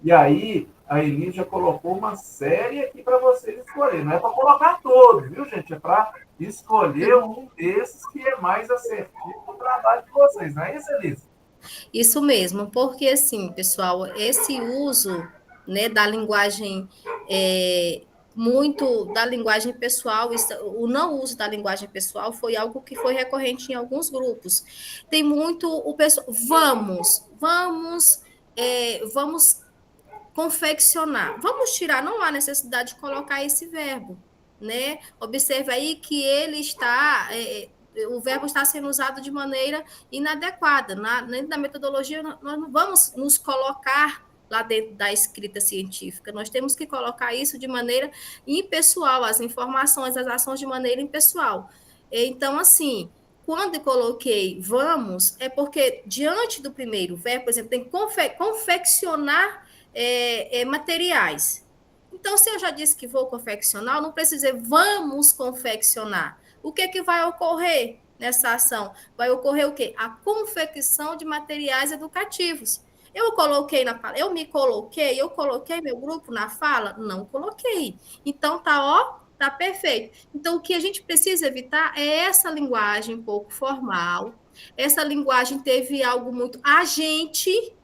S1: E aí, a Elis já colocou uma série aqui para vocês escolherem. Não é para colocar todos, viu, gente? É para escolher um desses que é mais assertivo para o trabalho de vocês. Não é isso, Elis?
S3: Isso mesmo, porque assim, pessoal, esse uso, né, da linguagem muito da linguagem pessoal, o não uso da linguagem pessoal foi algo que foi recorrente em alguns grupos. Tem muito o pessoal, vamos confeccionar. Vamos tirar, não há necessidade de colocar esse verbo, né? Observe aí que ele está, o verbo está sendo usado de maneira inadequada. Dentro da metodologia, nós não vamos nos colocar lá dentro da escrita científica. Nós temos que colocar isso de maneira impessoal, as informações, as ações de maneira impessoal. Então, assim, quando eu coloquei vamos, é porque diante do primeiro verbo, por exemplo, tem confeccionar materiais. Então, se eu já disse que vou confeccionar, eu não preciso dizer vamos confeccionar. O que vai ocorrer nessa ação? Vai ocorrer o quê? A confecção de materiais educativos. Eu coloquei na fala, eu coloquei meu grupo na fala? Não coloquei. Então, tá perfeito. Então, o que a gente precisa evitar é essa linguagem um pouco formal. Essa linguagem teve algo muito agente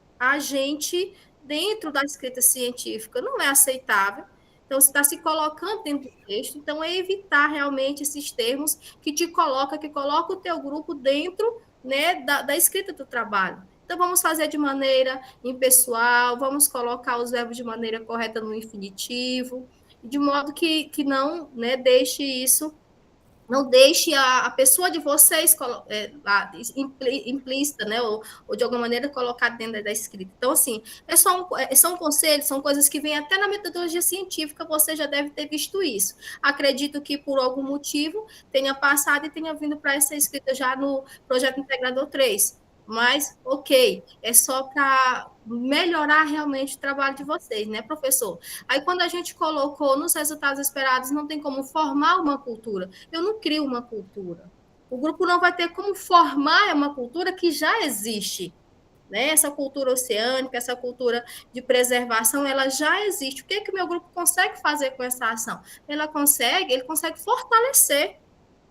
S3: dentro da escrita científica não é aceitável. Então, você está se colocando dentro do texto, então é evitar realmente esses termos que coloca o teu grupo dentro, né, da escrita do trabalho. Então, vamos fazer de maneira impessoal, vamos colocar os verbos de maneira correta no infinitivo, de modo que não, né, deixe isso. Não deixe a pessoa de vocês implícita, né? Ou de alguma maneira colocada dentro da escrita. Então, assim, são conselhos, são coisas que vêm até na metodologia científica, você já deve ter visto isso. Acredito que, por algum motivo, tenha passado e tenha vindo para essa escrita já no projeto Integrador 3. mas ok, é só para melhorar realmente o trabalho de vocês, né, professor? Aí, quando a gente colocou nos resultados esperados, não tem como formar uma cultura. Eu não crio uma cultura. O grupo não vai ter como formar uma cultura que já existe. Né? Essa cultura oceânica, essa cultura de preservação, ela já existe. O que é que o meu grupo consegue fazer com essa ação? Ele consegue fortalecer.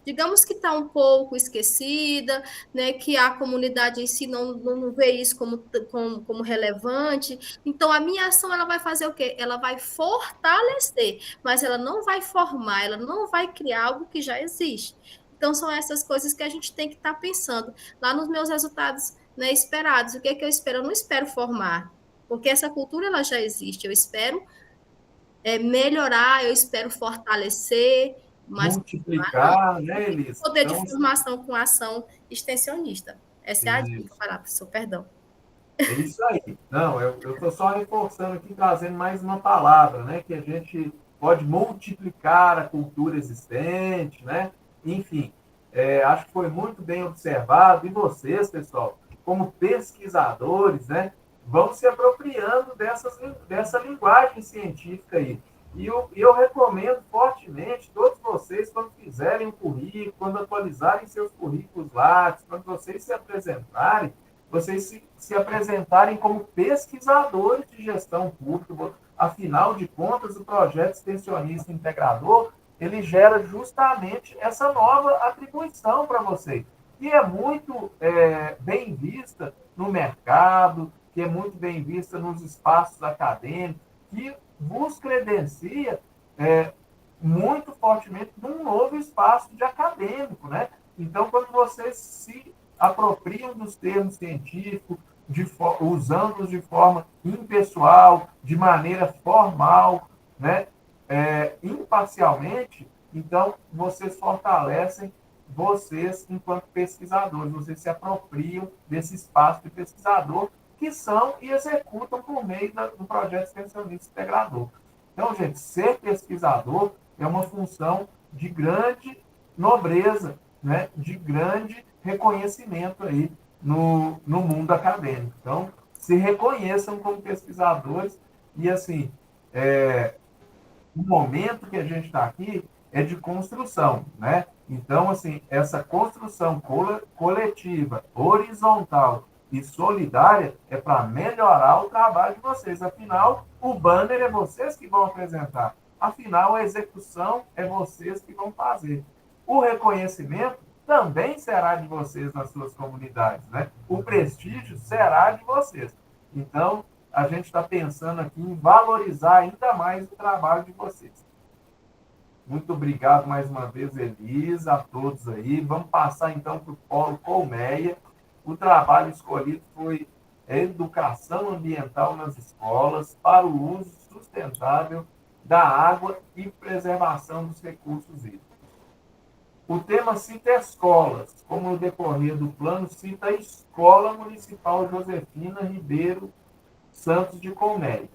S3: Digamos que está um pouco esquecida, né, que a comunidade em si não vê isso como relevante. Então, a minha ação ela vai fazer o quê? Ela vai fortalecer, mas ela não vai formar, ela não vai criar algo que já existe. Então, são essas coisas que a gente tem que estar pensando. Lá nos meus resultados, né, esperados, o que é que eu espero? Eu não espero formar, porque essa cultura ela já existe. Eu espero melhorar, eu espero fortalecer, mas
S1: Multiplicar, né, Elis?
S3: poder de
S1: Então,
S3: formação com ação extensionista. Essa é a dica,
S1: isso.
S3: vai lá, professor, perdão.
S1: É isso aí. Não, eu estou só reforçando aqui, trazendo mais uma palavra, né? Que a gente pode multiplicar a cultura existente, né? Enfim, acho que foi muito bem observado. E vocês, pessoal, como pesquisadores, né? Vão se apropriando dessa linguagem científica aí. E eu recomendo fortemente todos vocês, quando fizerem um currículo, quando atualizarem seus currículos lá, quando vocês se apresentarem, vocês se apresentarem como pesquisadores de gestão pública. Afinal de contas, o projeto extensionista integrador, ele gera justamente essa nova atribuição para vocês, que é muito bem vista no mercado, que é muito bem vista nos espaços acadêmicos, que vos credencia muito fortemente num novo espaço de acadêmico, né? Então, quando vocês se apropriam dos termos científicos, usando-os de forma impessoal, de maneira formal, né? Imparcialmente, então vocês fortalecem vocês enquanto pesquisadores, vocês se apropriam desse espaço de pesquisador que são e executam por meio do projeto extensionista integrador. Então, gente, ser pesquisador é uma função de grande nobreza, né? De grande reconhecimento aí no mundo acadêmico. Então, se reconheçam como pesquisadores e, assim, o momento que a gente está aqui é de construção, né? Então, assim, essa construção coletiva, horizontal e solidária é para melhorar o trabalho de vocês. Afinal, o banner é vocês que vão apresentar. Afinal, a execução é vocês que vão fazer. O reconhecimento também será de vocês nas suas comunidades, né? O prestígio será de vocês. Então, a gente está pensando aqui em valorizar ainda mais o trabalho de vocês. Muito obrigado mais uma vez, Elisa, a todos aí. Vamos passar então para o Polo Colmeia. O trabalho escolhido foi Educação Ambiental nas Escolas para o uso sustentável da água e preservação dos recursos hídricos. O tema cita escolas, como no decorrer do plano cita a Escola Municipal Josefina Ribeiro Santos de Colmeia.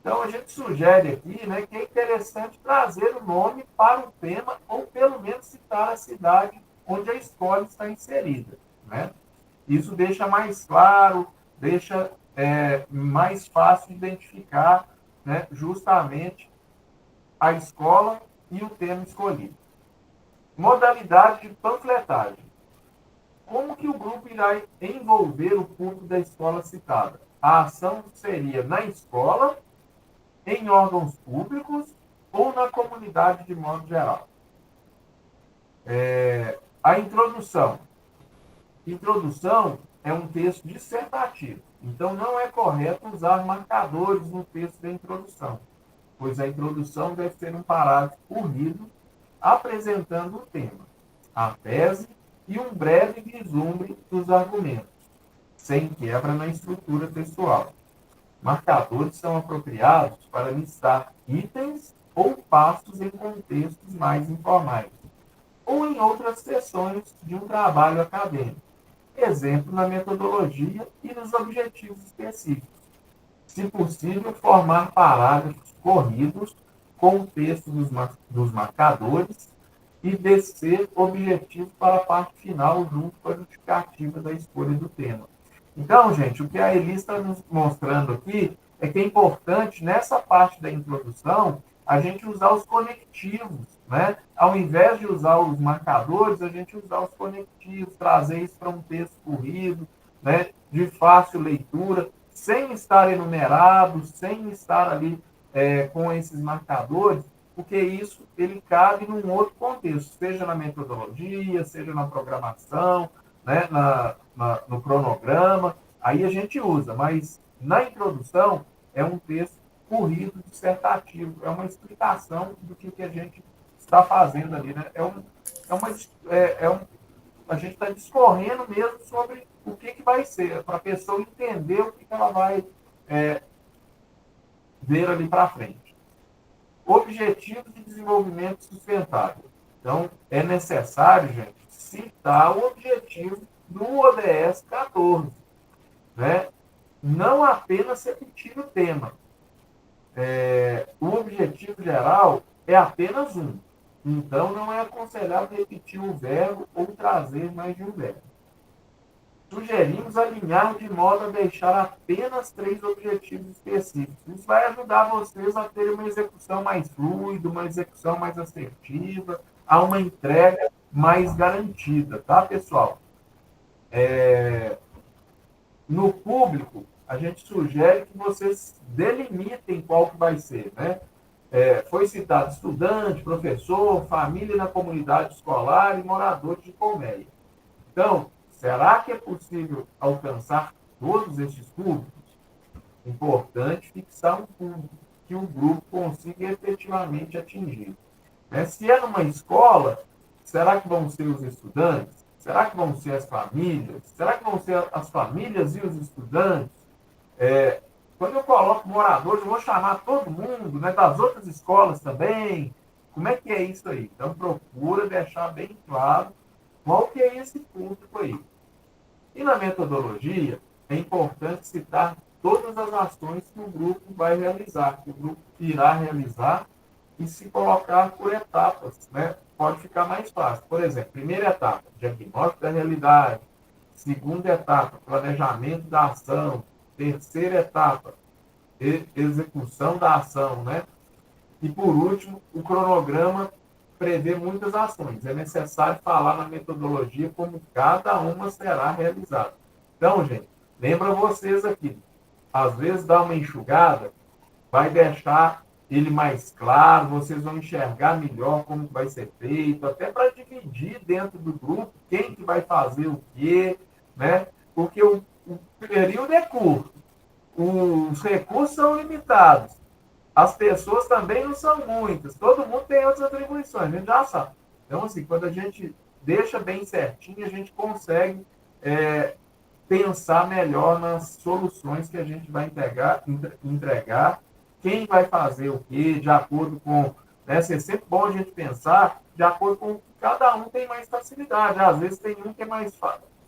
S1: Então, a gente sugere aqui, né, que é interessante trazer o nome para o tema, ou pelo menos citar a cidade onde a escola está inserida, né? Isso deixa mais claro, deixa mais fácil de identificar, né, justamente a escola e o tema escolhido. Modalidade de panfletagem. Como que o grupo irá envolver o público da escola citada? A ação seria na escola, em órgãos públicos ou na comunidade de modo geral. A introdução. Introdução é um texto dissertativo, então não é correto usar marcadores no texto da introdução, pois a introdução deve ser um parágrafo corrido apresentando o tema, a tese e um breve vislumbre dos argumentos, sem quebra na estrutura textual. Marcadores são apropriados para listar itens ou passos em contextos mais informais, ou em outras sessões de um trabalho acadêmico. Exemplo na metodologia e nos objetivos específicos. Se possível, formar parágrafos corridos com o texto dos marcadores e descer objetivo para a parte final junto com a justificativa da escolha do tema. Então, gente, o que a Elis está nos mostrando aqui é que é importante, nessa parte da introdução, a gente usar os conectivos, né? Ao invés de usar os marcadores, a gente usar os conectivos, trazer isso para um texto corrido, né? De fácil leitura, sem estar enumerado, sem estar ali com esses marcadores, porque isso ele cabe num outro contexto, seja na metodologia, seja na programação, né, no cronograma, aí a gente usa, mas na introdução é um texto corrido, dissertativo, é uma explicação do que a gente está fazendo ali, né? A gente está discorrendo mesmo sobre o que vai ser, para a pessoa entender o que ela vai ver ali para frente. Objetivos de desenvolvimento sustentável. Então, é necessário, gente, citar o objetivo do ODS 14, né? Não apenas repetir o tema. O objetivo geral é apenas um. Então, não é aconselhável repetir um verbo ou trazer mais de um verbo. Sugerimos alinhar de modo a deixar apenas 3 objetivos específicos. Isso vai ajudar vocês a terem uma execução mais fluida, uma execução mais assertiva, a uma entrega mais garantida, tá, pessoal? No público, a gente sugere que vocês delimitem qual que vai ser, né? Foi citado estudante, professor, família na comunidade escolar e moradores de colmeia. Então, será que é possível alcançar todos esses públicos? Importante fixar um público que o grupo consiga efetivamente atingir. Se é numa escola, será que vão ser os estudantes? Será que vão ser as famílias? Será que vão ser as famílias e os estudantes? Quando eu coloco moradores, eu vou chamar todo mundo, né, das outras escolas também. Como é que é isso aí? Então, procura deixar bem claro qual que é esse público aí. E na metodologia, é importante citar todas as ações que o grupo vai realizar, que o grupo irá realizar, e se colocar por etapas, né? Pode ficar mais fácil. Por exemplo, primeira etapa, diagnóstico da realidade. Segunda etapa, planejamento da ação. Terceira etapa, execução da ação, né? E por último, o cronograma prevê muitas ações. É necessário falar na metodologia como cada uma será realizada. Então, gente, lembra vocês aqui, às vezes dá uma enxugada, vai deixar ele mais claro, vocês vão enxergar melhor como vai ser feito, até para dividir dentro do grupo quem que vai fazer o quê, né? Porque o período é curto, os recursos são limitados, as pessoas também não são muitas, todo mundo tem outras atribuições, a gente já sabe. Então, assim, quando a gente deixa bem certinho, a gente consegue pensar melhor nas soluções que a gente vai entregar, quem vai fazer o quê, de acordo com... Né, é sempre bom a gente pensar de acordo com o que cada um tem mais facilidade. Às vezes tem um que é mais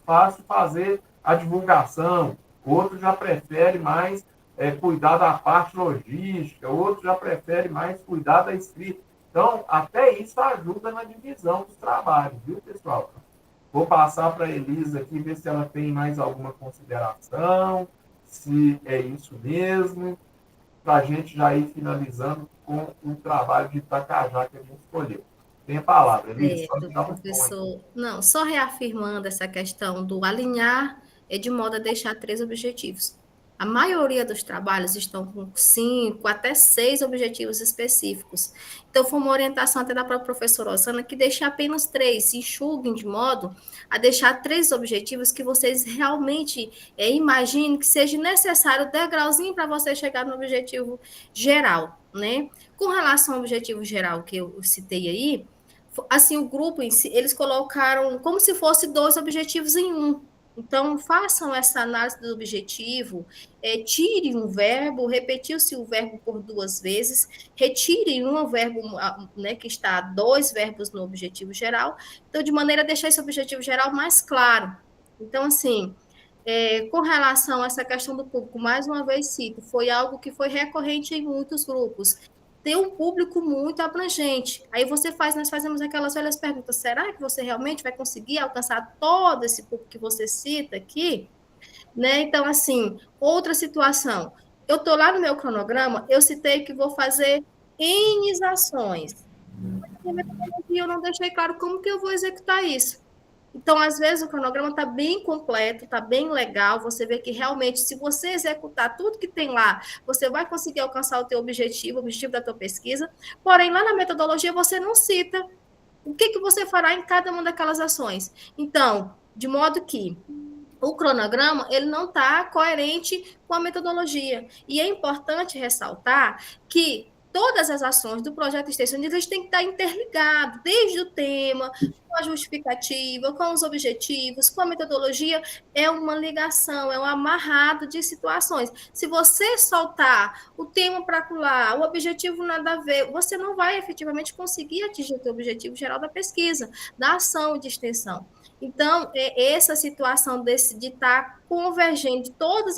S1: fácil fazer a divulgação, outro já prefere mais cuidar da parte logística, outro já prefere mais cuidar da escrita. Então, até isso ajuda na divisão dos trabalhos, viu, pessoal? Vou passar para a Elisa aqui, ver se ela tem mais alguma consideração, se é isso mesmo, para a gente já ir finalizando com o trabalho de Itacajá que a gente escolheu. Tem a palavra, Elisa.
S3: Certo, professor. Não, só reafirmando essa questão do alinhar é de modo a deixar 3 objetivos. A maioria dos trabalhos estão com 5 até 6 objetivos específicos. Então, foi uma orientação até da própria professora Osana que deixe apenas 3, se enxuguem de modo a deixar 3 objetivos que vocês realmente imaginem que seja necessário o degrauzinho para você chegar no objetivo geral, né? Com relação ao objetivo geral que eu citei aí, assim, o grupo em si, eles colocaram como se fosse 2 objetivos em um. Então, façam essa análise do objetivo, tire um verbo, repetiu-se o verbo por 2 vezes, retire um verbo, né, que está 2 verbos no objetivo geral, então, de maneira a deixar esse objetivo geral mais claro. Então, assim, com relação a essa questão do público, mais uma vez cito, foi algo que foi recorrente em muitos grupos. Ter um público muito abrangente. Aí nós fazemos aquelas velhas perguntas: será que você realmente vai conseguir alcançar todo esse público que você cita aqui? né? Então, assim, outra situação. Eu estou lá no meu cronograma, eu citei que vou fazer N ações. E eu não deixei claro como que eu vou executar isso. Então, às vezes, o cronograma está bem completo, está bem legal. Você vê que realmente, se você executar tudo que tem lá, você vai conseguir alcançar o teu objetivo, o objetivo da tua pesquisa. Porém, lá na metodologia, você não cita o que você fará em cada uma daquelas ações. Então, de modo que o cronograma ele não está coerente com a metodologia. E é importante ressaltar que todas as ações do projeto de extensão eles têm que estar interligados, desde o tema, com a justificativa, com os objetivos, com a metodologia, é uma ligação, é um amarrado de situações. Se você soltar o tema para lá, o objetivo nada a ver, você não vai efetivamente conseguir atingir o seu objetivo geral da pesquisa, da ação de extensão. Então, essa situação de estar convergente, todas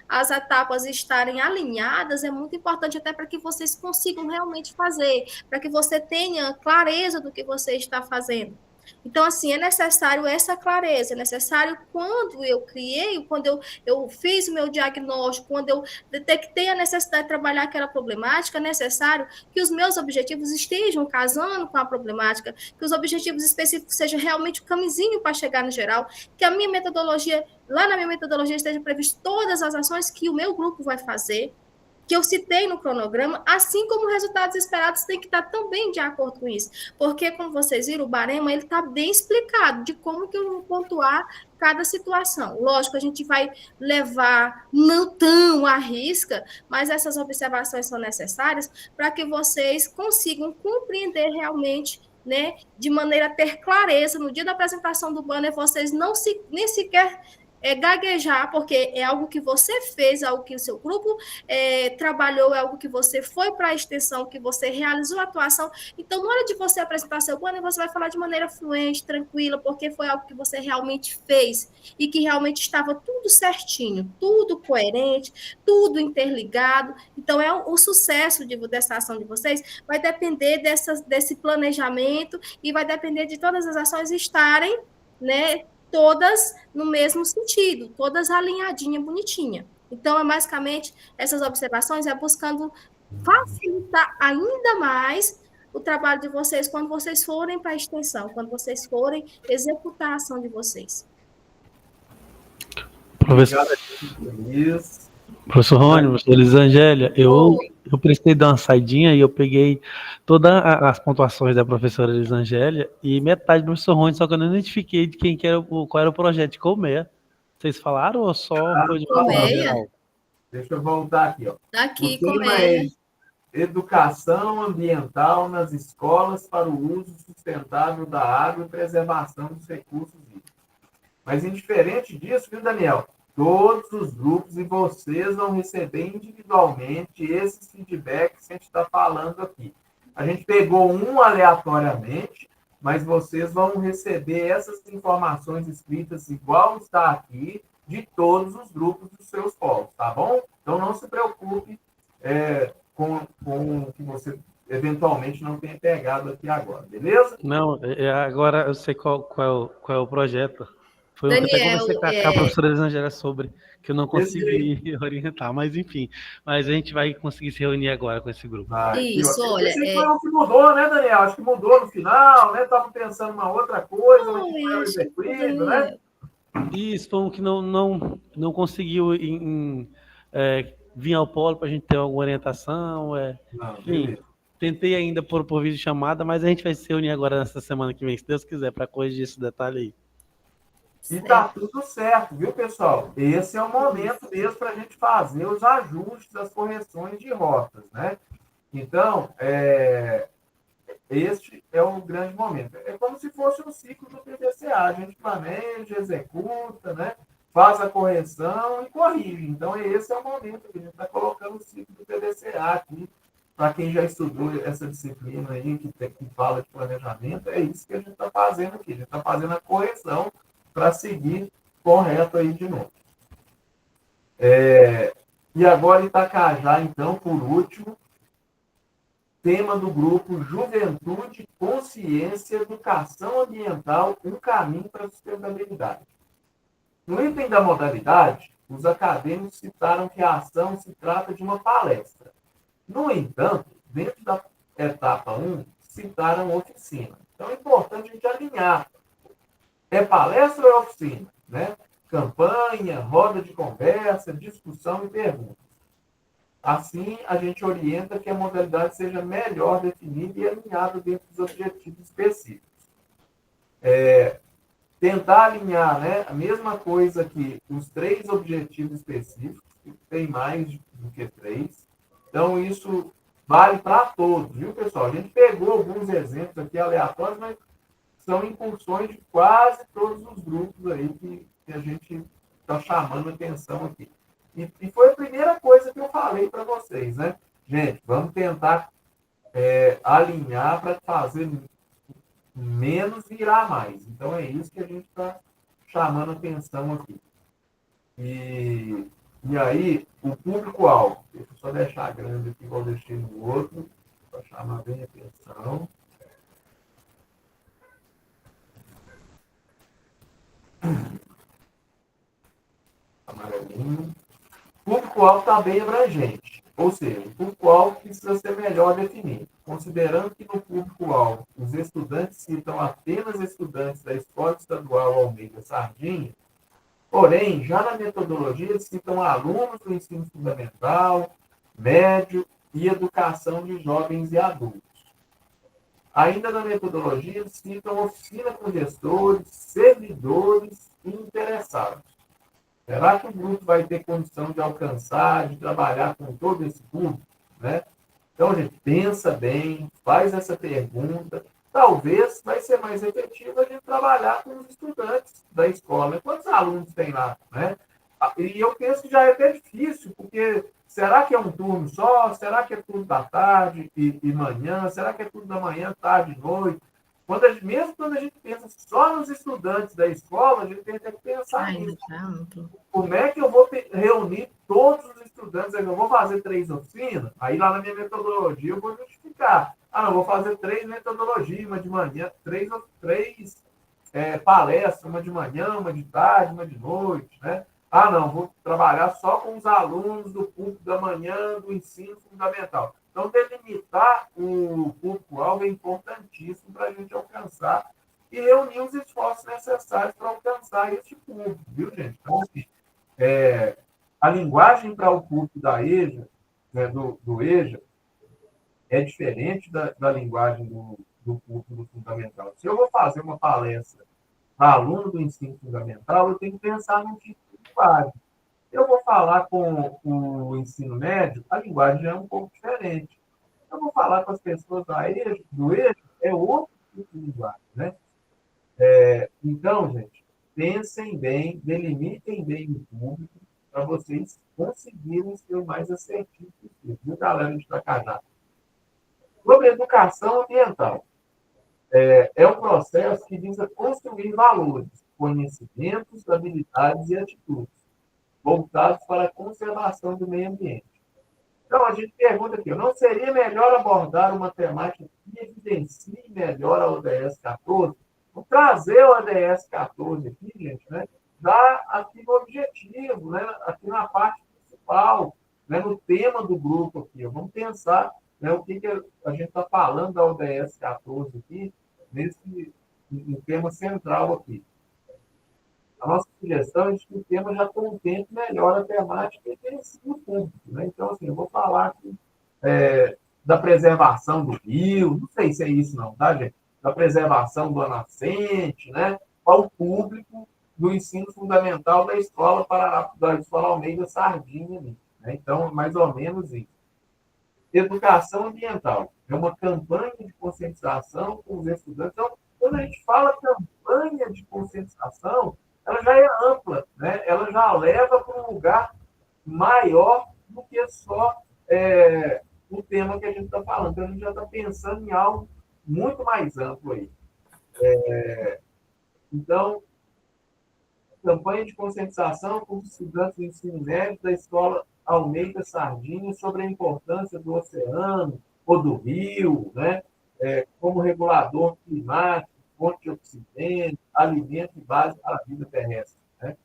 S3: as etapas estarem alinhadas, é muito importante até para que vocês consigam realmente fazer, para que você tenha clareza do que você está fazendo. Então, assim, é necessário essa clareza, é necessário quando eu criei, quando eu fiz o meu diagnóstico, quando eu detectei a necessidade de trabalhar aquela problemática, é necessário que os meus objetivos estejam casando com a problemática, que os objetivos específicos sejam realmente o caminhozinho para chegar no geral, que a minha metodologia, lá na minha metodologia, esteja previsto todas as ações que o meu grupo vai fazer, que eu citei no cronograma, assim como resultados esperados têm que estar também de acordo com isso. Porque, como vocês viram, o barema ele está bem explicado de como que eu vou pontuar cada situação. Lógico, a gente vai levar não tão à risca, mas essas observações são necessárias para que vocês consigam compreender realmente, né, de maneira a ter clareza no dia da apresentação do banner, vocês nem sequer gaguejar, porque é algo que você fez, algo que o seu grupo trabalhou, é algo que você foi para a extensão, que você realizou a atuação. Então, na hora de você apresentar seu banner, você vai falar de maneira fluente, tranquila, porque foi algo que você realmente fez e que realmente estava tudo certinho, tudo coerente, tudo interligado. Então, o sucesso dessa ação de vocês vai depender desse planejamento e vai depender de todas as ações estarem, né, todas no mesmo sentido, todas alinhadinha, bonitinha. Então, é basicamente, essas observações é buscando facilitar ainda mais o trabalho de vocês quando vocês forem para a extensão, quando vocês forem executar a ação de vocês.
S2: Professor, professor Rony, professor Elisângela, eu precisei dar uma saidinha e eu peguei todas as pontuações da professora Elisângela e metade do professor Rony, só que eu não identifiquei de qual era o projeto de colmeia. Vocês falaram ou só foi de
S3: colmeia?
S1: Deixa eu voltar aqui, ó.
S3: Daqui,
S1: o tema é educação ambiental nas escolas para o uso sustentável da água e preservação dos recursos hídricos. Mas, indiferente disso, viu, Daniel? Todos os grupos e vocês vão receber individualmente esses feedbacks que a gente está falando aqui. A gente pegou um aleatoriamente, mas vocês vão receber essas informações escritas igual está aqui, de todos os grupos dos seus polos, tá bom? Então, não se preocupe com o que você eventualmente não tenha pegado aqui agora, beleza?
S2: Não, agora eu sei qual é o projeto. Foi
S3: Daniel,
S2: um que até conversei com a professora Elisângela sobre, que eu não consegui orientar, mas enfim. Mas a gente vai conseguir se reunir agora com esse grupo.
S3: Isso, olha.
S1: Esse foi o que mudou, né, Daniel? Acho que mudou no final, né? Estava pensando uma outra coisa, mas não era execuído, né?
S2: Isso, foi um que não conseguiu vir ao polo para a gente ter alguma orientação. Enfim, tentei ainda por vídeo chamada, mas a gente vai se reunir agora nessa semana que vem, se Deus quiser, para corrigir esse detalhe aí.
S1: E tá tudo certo, viu, pessoal? Esse é o momento mesmo para a gente fazer os ajustes, as correções de rotas, né? Então, este é o grande momento. É como se fosse um ciclo do PDCA. A gente planeja, executa, né? Faz a correção e corrige. Então, esse é o momento que a gente está colocando o ciclo do PDCA aqui. Para quem já estudou essa disciplina aí, que fala de planejamento, é isso que a gente está fazendo aqui. A gente está fazendo a correção para seguir correto aí de novo. E agora Itacajá, então, por último, tema do grupo Juventude, Consciência, Educação Ambiental, um caminho para a sustentabilidade. No item da modalidade, os acadêmicos citaram que a ação se trata de uma palestra. No entanto, dentro da etapa 1, citaram oficina. Então, é importante a gente alinhar. É palestra ou é oficina? Né? Campanha, roda de conversa, discussão e perguntas. Assim, a gente orienta que a modalidade seja melhor definida e alinhada dentro dos objetivos específicos. Tentar alinhar, né, a mesma coisa que os 3 objetivos específicos, que tem mais do que 3. Então, isso vale para todos, viu, pessoal? A gente pegou alguns exemplos aqui aleatórios, mas são incursões de quase todos os grupos aí que a gente está chamando atenção aqui. E foi a primeira coisa que eu falei para vocês, né? Gente, vamos tentar alinhar para fazer menos virar mais. Então, é isso que a gente está chamando atenção aqui. E aí, o público-alvo. Deixa eu só deixar grande aqui, igual eu deixei no outro, para chamar bem a atenção. Amarelinho. O público-alvo está bem abrangente, ou seja, o público-alvo precisa ser melhor definido. Considerando que no público-alvo os estudantes citam apenas estudantes da Escola Estadual Almeida Sardinha, porém, já na metodologia eles citam alunos do ensino fundamental, médio e educação de jovens e adultos. Ainda na metodologia, eles citam oficina com gestores, servidores e interessados. Será que o grupo vai ter condição de alcançar, de trabalhar com todo esse público? Né? Então, a gente pensa bem, faz essa pergunta. Talvez vai ser mais efetivo a gente trabalhar com os estudantes da escola. Quantos alunos tem lá? Né? E eu penso que já é até difícil, porque será que é um turno só? Será que é tudo da tarde e manhã? Será que é tudo da manhã, tarde e noite? Mesmo quando a gente pensa só nos estudantes da escola, a gente tem que pensar nisso. Como é que eu vou reunir todos os estudantes? Eu vou fazer 3 oficinas? Aí lá na minha metodologia eu vou justificar. Não, vou fazer 3 metodologias, uma de manhã, 3 palestras, uma de manhã, uma de tarde, uma de noite, né? Não, vou trabalhar só com os alunos do público da manhã do ensino fundamental. Então, delimitar o público-alvo é importantíssimo para a gente alcançar e reunir os esforços necessários para alcançar esse público, viu, gente? Então, assim, a linguagem para o público da EJA, né, do EJA, é diferente da linguagem do público do fundamental. Se eu vou fazer uma palestra para aluno do ensino fundamental, eu tenho que pensar num tipo de linguagem. Eu vou falar com o ensino médio, a linguagem é um pouco diferente. Eu vou falar com as pessoas do EJA, é outro tipo de linguagem, né? Então, gente, pensem bem, delimitem bem o público para vocês conseguirem ser o mais assertivo possível, viu, galera de Tracajá? Sobre educação ambiental. É um processo que visa construir valores, conhecimentos, habilidades e atitudes voltados para a conservação do meio ambiente. Então, a gente pergunta aqui, não seria melhor abordar uma temática que evidencie melhor a ODS 14? Vou trazer o ODS 14 aqui, gente, né? Já aqui no objetivo, né? Aqui na parte principal, né? No tema do grupo aqui. Vamos pensar, né? O que a gente está falando da ODS 14 aqui, no tema central aqui. A nossa sugestão é que o tema já contemple melhor a temática e tem ensino público. Né? Então, assim, eu vou falar aqui da preservação do rio, não sei se é isso não, tá, gente? Da preservação do nascente, né? Para o público do ensino fundamental da escola Almeida Sardinha. Né? Então, mais ou menos isso. Educação ambiental. É uma campanha de conscientização com os estudantes. Então, quando a gente fala campanha de conscientização, ela já é ampla, né? Ela já leva para um lugar maior do que só o tema que a gente está falando. Então, a gente já está pensando em algo muito mais amplo aí. Então, campanha de conscientização com os estudantes do ensino médio da Escola Almeida Sardinha sobre a importância do oceano ou do rio, né? Como regulador climático, fonte de oxigênio, alimento e base para a vida terrestre. Né?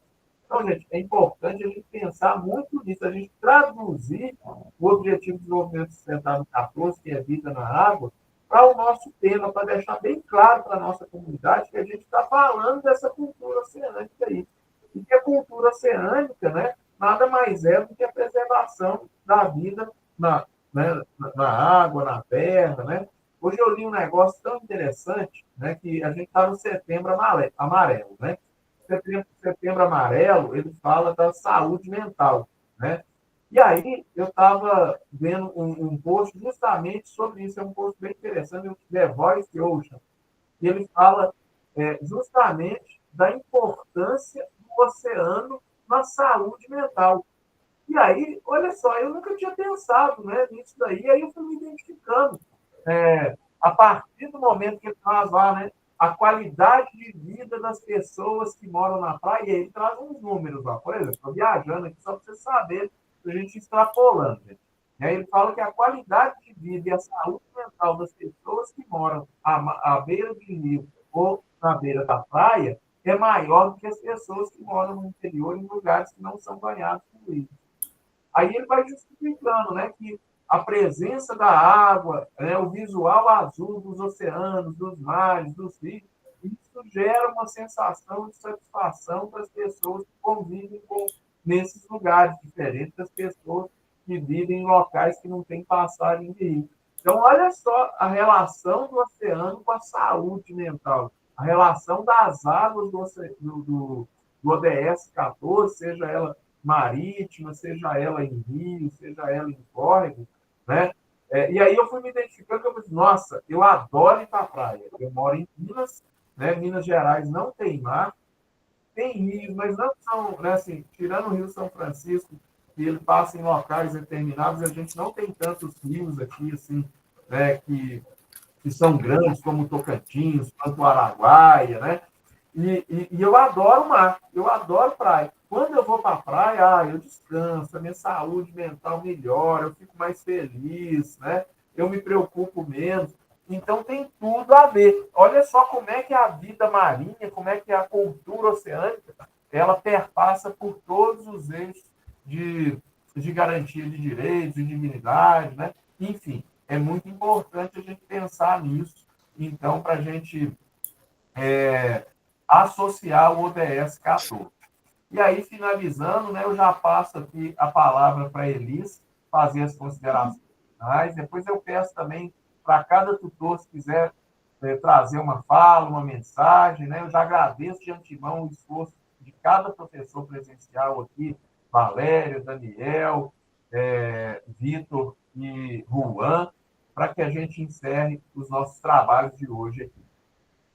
S1: Então, gente, é importante a gente pensar muito nisso, a gente traduzir o Objetivo de Desenvolvimento Sustentável 14, que é vida na água, para o nosso tema, para deixar bem claro para a nossa comunidade que a gente está falando dessa cultura oceânica aí. E que a cultura oceânica, né, nada mais é do que a preservação da vida na, né, na água, na terra, né? Hoje eu li um negócio tão interessante, né, que a gente está no setembro amarelo, né? Setembro amarelo, ele fala da saúde mental, né? E aí eu estava vendo um post justamente sobre isso, é um post bem interessante, o The Voice Ocean, e ele fala justamente da importância do oceano na saúde mental. E aí, olha só, eu nunca tinha pensado, né, nisso daí, aí eu fui me identificando. A partir do momento que ele traz lá, né, a qualidade de vida das pessoas que moram na praia, e ele traz uns números lá, por exemplo, estou viajando aqui só para você saber, para a gente extrapolando. Gente. E aí ele fala que a qualidade de vida e a saúde mental das pessoas que moram à beira do rio ou na beira da praia é maior do que as pessoas que moram no interior, em lugares que não são banhados por isso. Aí ele vai justificando, né, que a presença da água, né, o visual azul dos oceanos, dos mares, dos rios, isso gera uma sensação de satisfação para as pessoas que convivem nesses lugares, diferentes das pessoas que vivem em locais que não têm passagem de rio. Então, olha só a relação do oceano com a saúde mental, a relação das águas do ODS 14, seja ela marítima, seja ela em rio, seja ela em córrego, né? E aí eu fui me identificando, eu falei, nossa, eu adoro ir para a praia. Eu moro em Minas, né? Minas Gerais não tem mar, tem rios, mas não são, né, assim, tirando o Rio São Francisco, que ele passa em locais determinados, a gente não tem tantos rios aqui, assim, né, que são grandes, como o Tocantins, quanto o Araguaia, né? E eu adoro mar, eu adoro praia. Quando eu vou para a praia, eu descanso, a minha saúde mental melhora, eu fico mais feliz, né? Eu me preocupo menos. Então tem tudo a ver. Olha só como é que a vida marinha, como é que a cultura oceânica, ela perpassa por todos os eixos de garantia de direitos, de dignidade, né? Enfim, é muito importante a gente pensar nisso, então, para a gente associar o ODS 14. E aí, finalizando, né, eu já passo aqui a palavra para a Elis fazer as considerações finais. Depois eu peço também para cada tutor, se quiser trazer uma fala, uma mensagem, né? Eu já agradeço de antemão o esforço de cada professor presencial aqui, Valério, Daniel, Vitor e Juan, para que a gente encerre os nossos trabalhos de hoje aqui.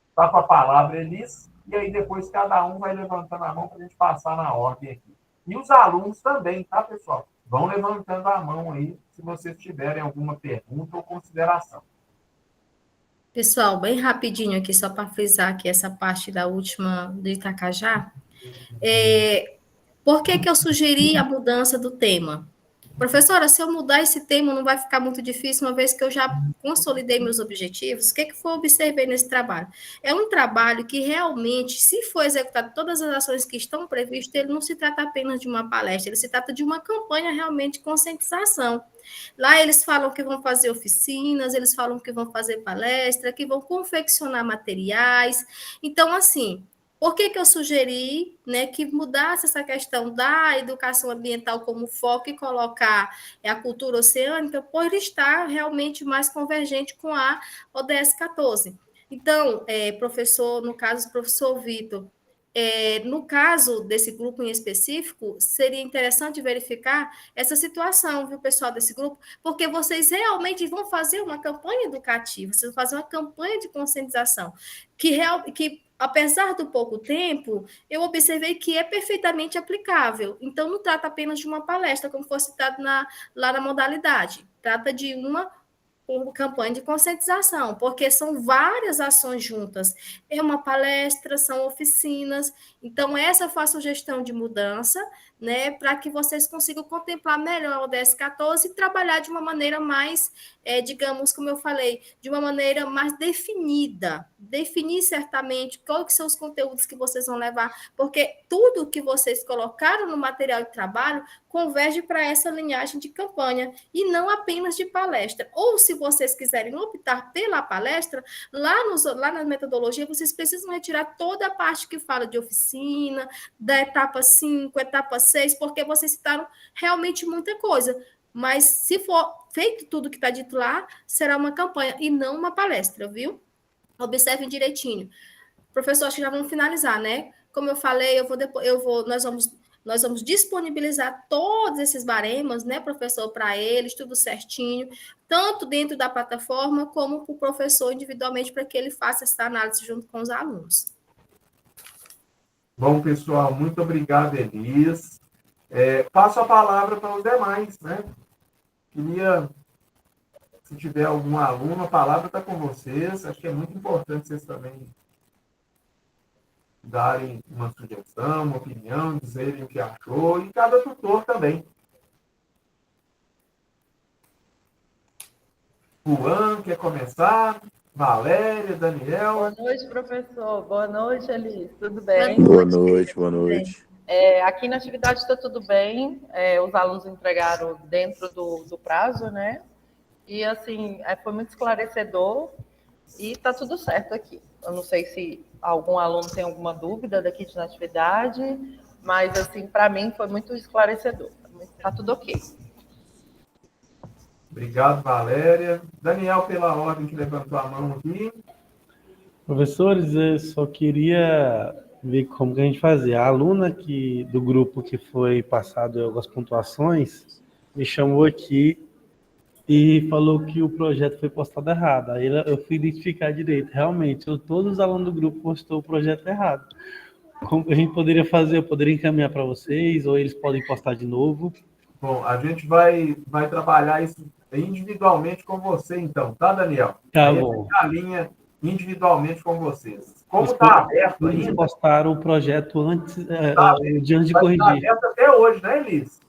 S1: Está com a palavra, Elis, e aí depois cada um vai levantando a mão para a gente passar na ordem aqui. E os alunos também, tá, pessoal? Vão levantando a mão aí, se vocês tiverem alguma pergunta ou consideração.
S3: Pessoal, bem rapidinho aqui, só para frisar aqui essa parte da última do Itacajá. Por que eu sugeri a mudança do tema? Professora, se eu mudar esse tema, não vai ficar muito difícil, uma vez que eu já consolidei meus objetivos? O que foi observei nesse trabalho? É um trabalho que realmente, se for executado todas as ações que estão previstas, ele não se trata apenas de uma palestra, ele se trata de uma campanha realmente de conscientização. Lá eles falam que vão fazer oficinas, eles falam que vão fazer palestra, que vão confeccionar materiais. Então, assim, por que eu sugeri, né, que mudasse essa questão da educação ambiental como foco e colocar a cultura oceânica, por estar realmente mais convergente com a ODS 14. Então, professor, no caso, o professor Vitor, no caso desse grupo em específico, seria interessante verificar essa situação, viu, pessoal desse grupo, porque vocês realmente vão fazer uma campanha educativa, vocês vão fazer uma campanha de conscientização, que apesar do pouco tempo, eu observei que é perfeitamente aplicável. Então, não trata apenas de uma palestra, como foi citado lá na modalidade. Trata de uma por campanha de conscientização, porque são várias ações juntas. É uma palestra, são oficinas. Então, essa foi a sugestão de mudança, né, para que vocês consigam contemplar melhor o ODS 14 e trabalhar de uma maneira mais, digamos, como eu falei, de uma maneira mais definida. Definir certamente quais são os conteúdos que vocês vão levar, porque tudo que vocês colocaram no material de trabalho converge para essa linhagem de campanha, e não apenas de palestra. Ou, se vocês quiserem optar pela palestra, lá na metodologia, vocês precisam retirar toda a parte que fala de oficina, da etapa 5, etapa 6, porque vocês citaram realmente muita coisa. Mas, se for feito tudo que está dito lá, será uma campanha e não uma palestra, viu? Observem direitinho. Professor, acho que já vamos finalizar, né? Como eu falei, nós vamos disponibilizar todos esses baremas, né, professor, para eles, tudo certinho, tanto dentro da plataforma, como para o professor individualmente, para que ele faça essa análise junto com os alunos.
S1: Bom, pessoal, muito obrigado, Elis. Passo a palavra para os demais, né? Queria, se tiver algum aluno, a palavra está com vocês. Acho que é muito importante vocês também darem uma sugestão, uma opinião, dizerem o que achou, e cada tutor também. Juan, quer começar? Valéria, Daniel.
S4: Boa noite, professor. Boa noite, Elis. Tudo bem?
S5: Boa noite, boa noite.
S4: Aqui na atividade está tudo bem. Os alunos entregaram dentro do prazo, né? E, assim, foi muito esclarecedor e está tudo certo aqui. Eu não sei se algum aluno tem alguma dúvida daqui de atividade, mas, assim, para mim foi muito esclarecedor. Está tudo ok.
S1: Obrigado, Valéria. Daniel, pela ordem que levantou a mão aqui.
S2: Professores, eu só queria ver como que a gente fazia. A aluna do grupo que foi passado algumas pontuações me chamou aqui e falou que o projeto foi postado errado. Aí eu fui identificar direito. Realmente, todos os alunos do grupo postou o projeto errado. Como a gente poderia fazer? Eu poderia encaminhar para vocês, ou eles podem postar de novo?
S1: Bom, a gente vai trabalhar isso individualmente com você, então, tá, Daniel?
S2: Tá
S1: aí
S2: bom.
S1: A linha individualmente com vocês. Como está aberto
S2: eles
S1: ainda...
S2: postaram o projeto antes de corrigir.
S1: Está aberto até hoje, né, Elis?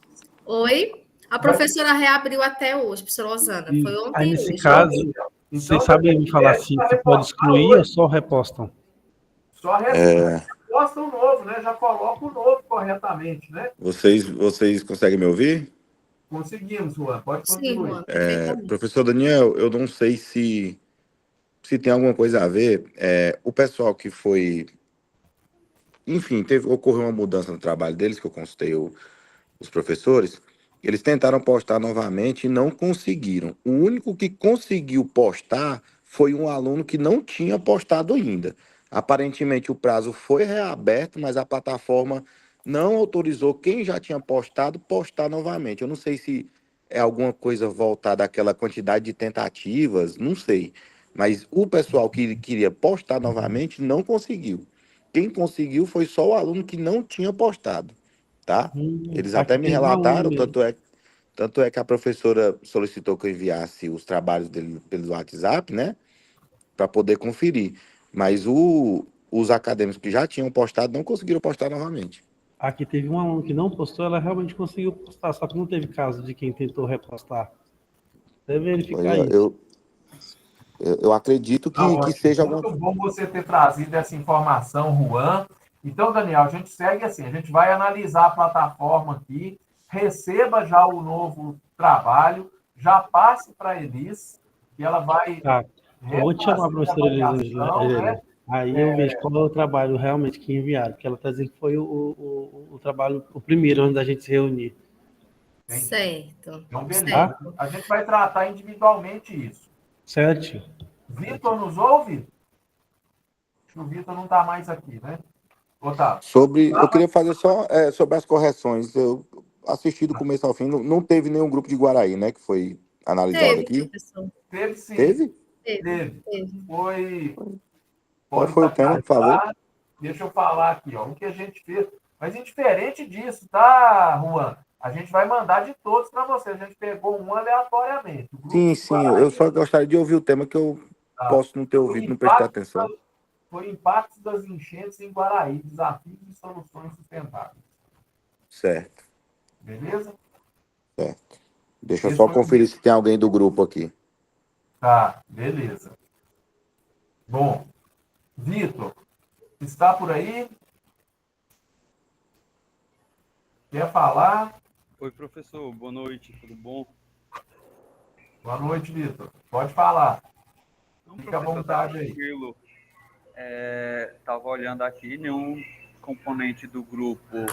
S3: Oi? A professora reabriu até hoje, professora Osana. Foi ontem.
S2: Aí, nesse
S3: hoje.
S2: caso,
S1: Então,
S2: vocês sabem me falar se pode excluir ou só repostam?
S1: Só repostam o novo, né? Já coloca o novo corretamente, né?
S5: Vocês conseguem me ouvir?
S1: Conseguimos, Juan. Pode
S3: Sim,
S1: continuar.
S3: Juan, perfeitamente.
S5: Professor Daniel, eu não sei se tem alguma coisa a ver. O pessoal que foi... Enfim, ocorreu uma mudança no trabalho deles, que eu consultei os professores. Eles tentaram postar novamente e não conseguiram. O único que conseguiu postar foi um aluno que não tinha postado ainda. Aparentemente, o prazo foi reaberto, mas a plataforma não autorizou quem já tinha postado postar novamente. Eu não sei se é alguma coisa voltada àquela quantidade de tentativas, não sei. Mas o pessoal que queria postar novamente não conseguiu. Quem conseguiu foi só o aluno que não tinha postado, tá? Eles até me relataram, tanto é que a professora solicitou que eu enviasse os trabalhos dele pelo WhatsApp, né? Para poder conferir. Mas os acadêmicos que já tinham postado não conseguiram postar novamente.
S2: Aqui teve um aluno que não postou, ela realmente conseguiu postar, só que não teve caso de quem tentou repostar. Deve verificar isso.
S5: Eu acredito que seja
S1: muito bom você ter trazido essa informação, Juan. Então, Daniel, a gente segue assim, a gente vai analisar a plataforma aqui, receba já o novo trabalho, já passe para a Elis, e ela vai...
S2: Eu vou te chamar a professora Elis, né? Aí eu vejo qual é o trabalho realmente que enviaram, porque ela está dizendo que foi o trabalho, o primeiro, antes da gente se reunir.
S3: Certo.
S1: Então, beleza. A gente vai tratar individualmente isso.
S2: Certo.
S1: Vitor nos ouve? Acho que o Vitor não está mais aqui, né?
S5: Eu queria fazer só sobre as correções. Eu assisti do começo ao fim, não teve nenhum grupo de Guaraí, né, que foi analisado aqui?
S3: Professor.
S1: Teve sim.
S5: Teve?
S1: Teve.
S5: Qual foi o tema, por favor?
S1: Deixa eu falar aqui, ó, o que a gente fez. Mas indiferente disso, tá, Juan? a gente vai mandar de todos para você. A gente pegou um aleatoriamente.
S5: Sim, eu só gostaria de ouvir o tema que eu posso não ter ouvido, não prestar atenção.
S1: Foi impactos das enchentes em Guaraí, desafios e soluções sustentáveis.
S5: Certo.
S1: Beleza?
S5: Certo. Deixa eu só conferir se tem alguém do grupo aqui.
S1: Tá, beleza. Bom, Vitor, está por aí? Quer falar?
S6: Oi, professor. Boa noite. Tudo bom?
S1: Boa noite, Vitor. Pode falar.
S6: Não,
S1: Fica à
S6: professor,
S1: vontade
S6: tá
S1: aí.
S6: tranquilo. Estava olhando aqui, nenhum componente do grupo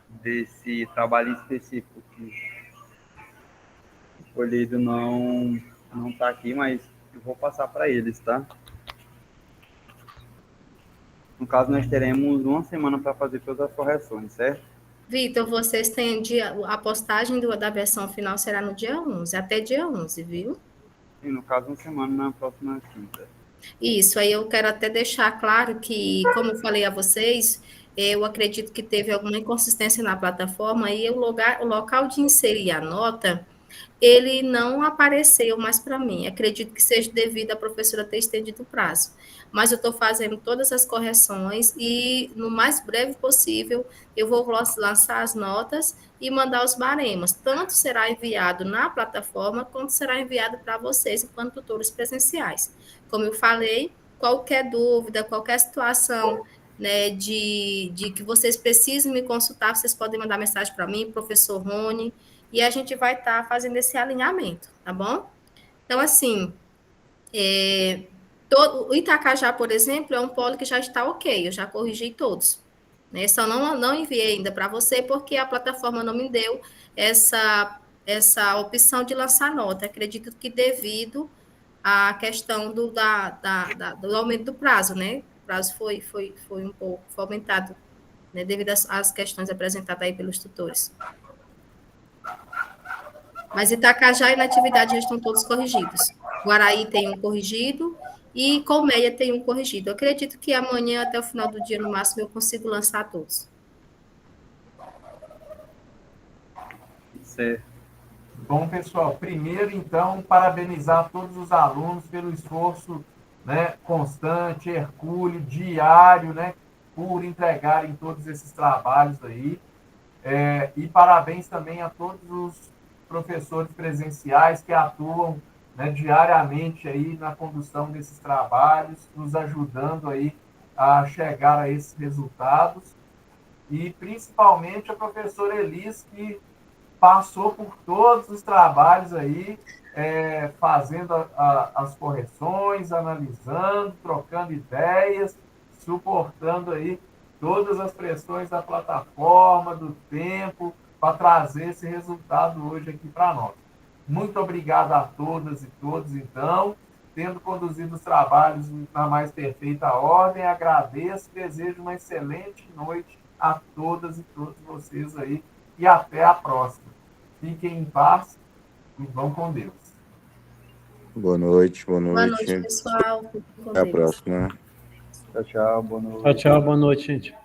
S6: desse trabalho específico que foi lido não está aqui, mas eu vou passar para eles, tá? No caso, nós teremos uma semana para fazer todas as correções, certo?
S3: Vitor, vocês têm a postagem da versão final será no dia 11, até dia 11, viu?
S6: E no caso, uma semana na próxima quinta.
S3: Isso, aí eu quero até deixar claro que, como eu falei a vocês, eu acredito que teve alguma inconsistência na plataforma e o local de inserir a nota, ele não apareceu mais para mim. Acredito que seja devido à professora ter estendido o prazo. Mas eu estou fazendo todas as correções e, no mais breve possível, eu vou lançar as notas e mandar os baremas. Tanto será enviado na plataforma, quanto será enviado para vocês, enquanto tutores presenciais. Como eu falei, qualquer dúvida, qualquer situação, né, de que vocês precisem me consultar, vocês podem mandar mensagem para mim, professor Rony, e a gente vai estar fazendo esse alinhamento, tá bom? Então, assim, o Itacajá, por exemplo, é um polo que já está ok, eu já corrigi todos. Né? Só não enviei ainda para você, porque a plataforma não me deu essa opção de lançar nota. Acredito que devido à questão do aumento do prazo, né? O prazo foi um pouco aumentado, né? Devido às questões apresentadas aí pelos tutores. Mas Itacajá e Natividade já estão todos corrigidos. Guaraí tem um corrigido e Colmeia tem um corrigido. Eu acredito que amanhã, até o final do dia, no máximo, eu consigo lançar todos.
S6: Certo.
S1: Bom, pessoal, primeiro, então, parabenizar todos os alunos pelo esforço, né, constante, hercúleo, diário, né, por entregarem todos esses trabalhos aí. E parabéns também a todos os professores presenciais que atuam, né, diariamente aí na condução desses trabalhos, nos ajudando aí a chegar a esses resultados. E principalmente a professora Elis, que passou por todos os trabalhos aí, fazendo as correções, analisando, trocando ideias, suportando aí todas as pressões da plataforma, do tempo, para trazer esse resultado hoje aqui para nós. Muito obrigado a todas e todos, então, tendo conduzido os trabalhos na mais perfeita ordem, agradeço, desejo uma excelente noite a todas e todos vocês aí, e até a próxima. Fiquem em paz e vão com Deus.
S5: Boa noite, boa noite.
S3: Boa noite, pessoal.
S5: Até a próxima.
S6: Tchau, tchau. Boa noite.
S2: Tchau, boa noite, gente.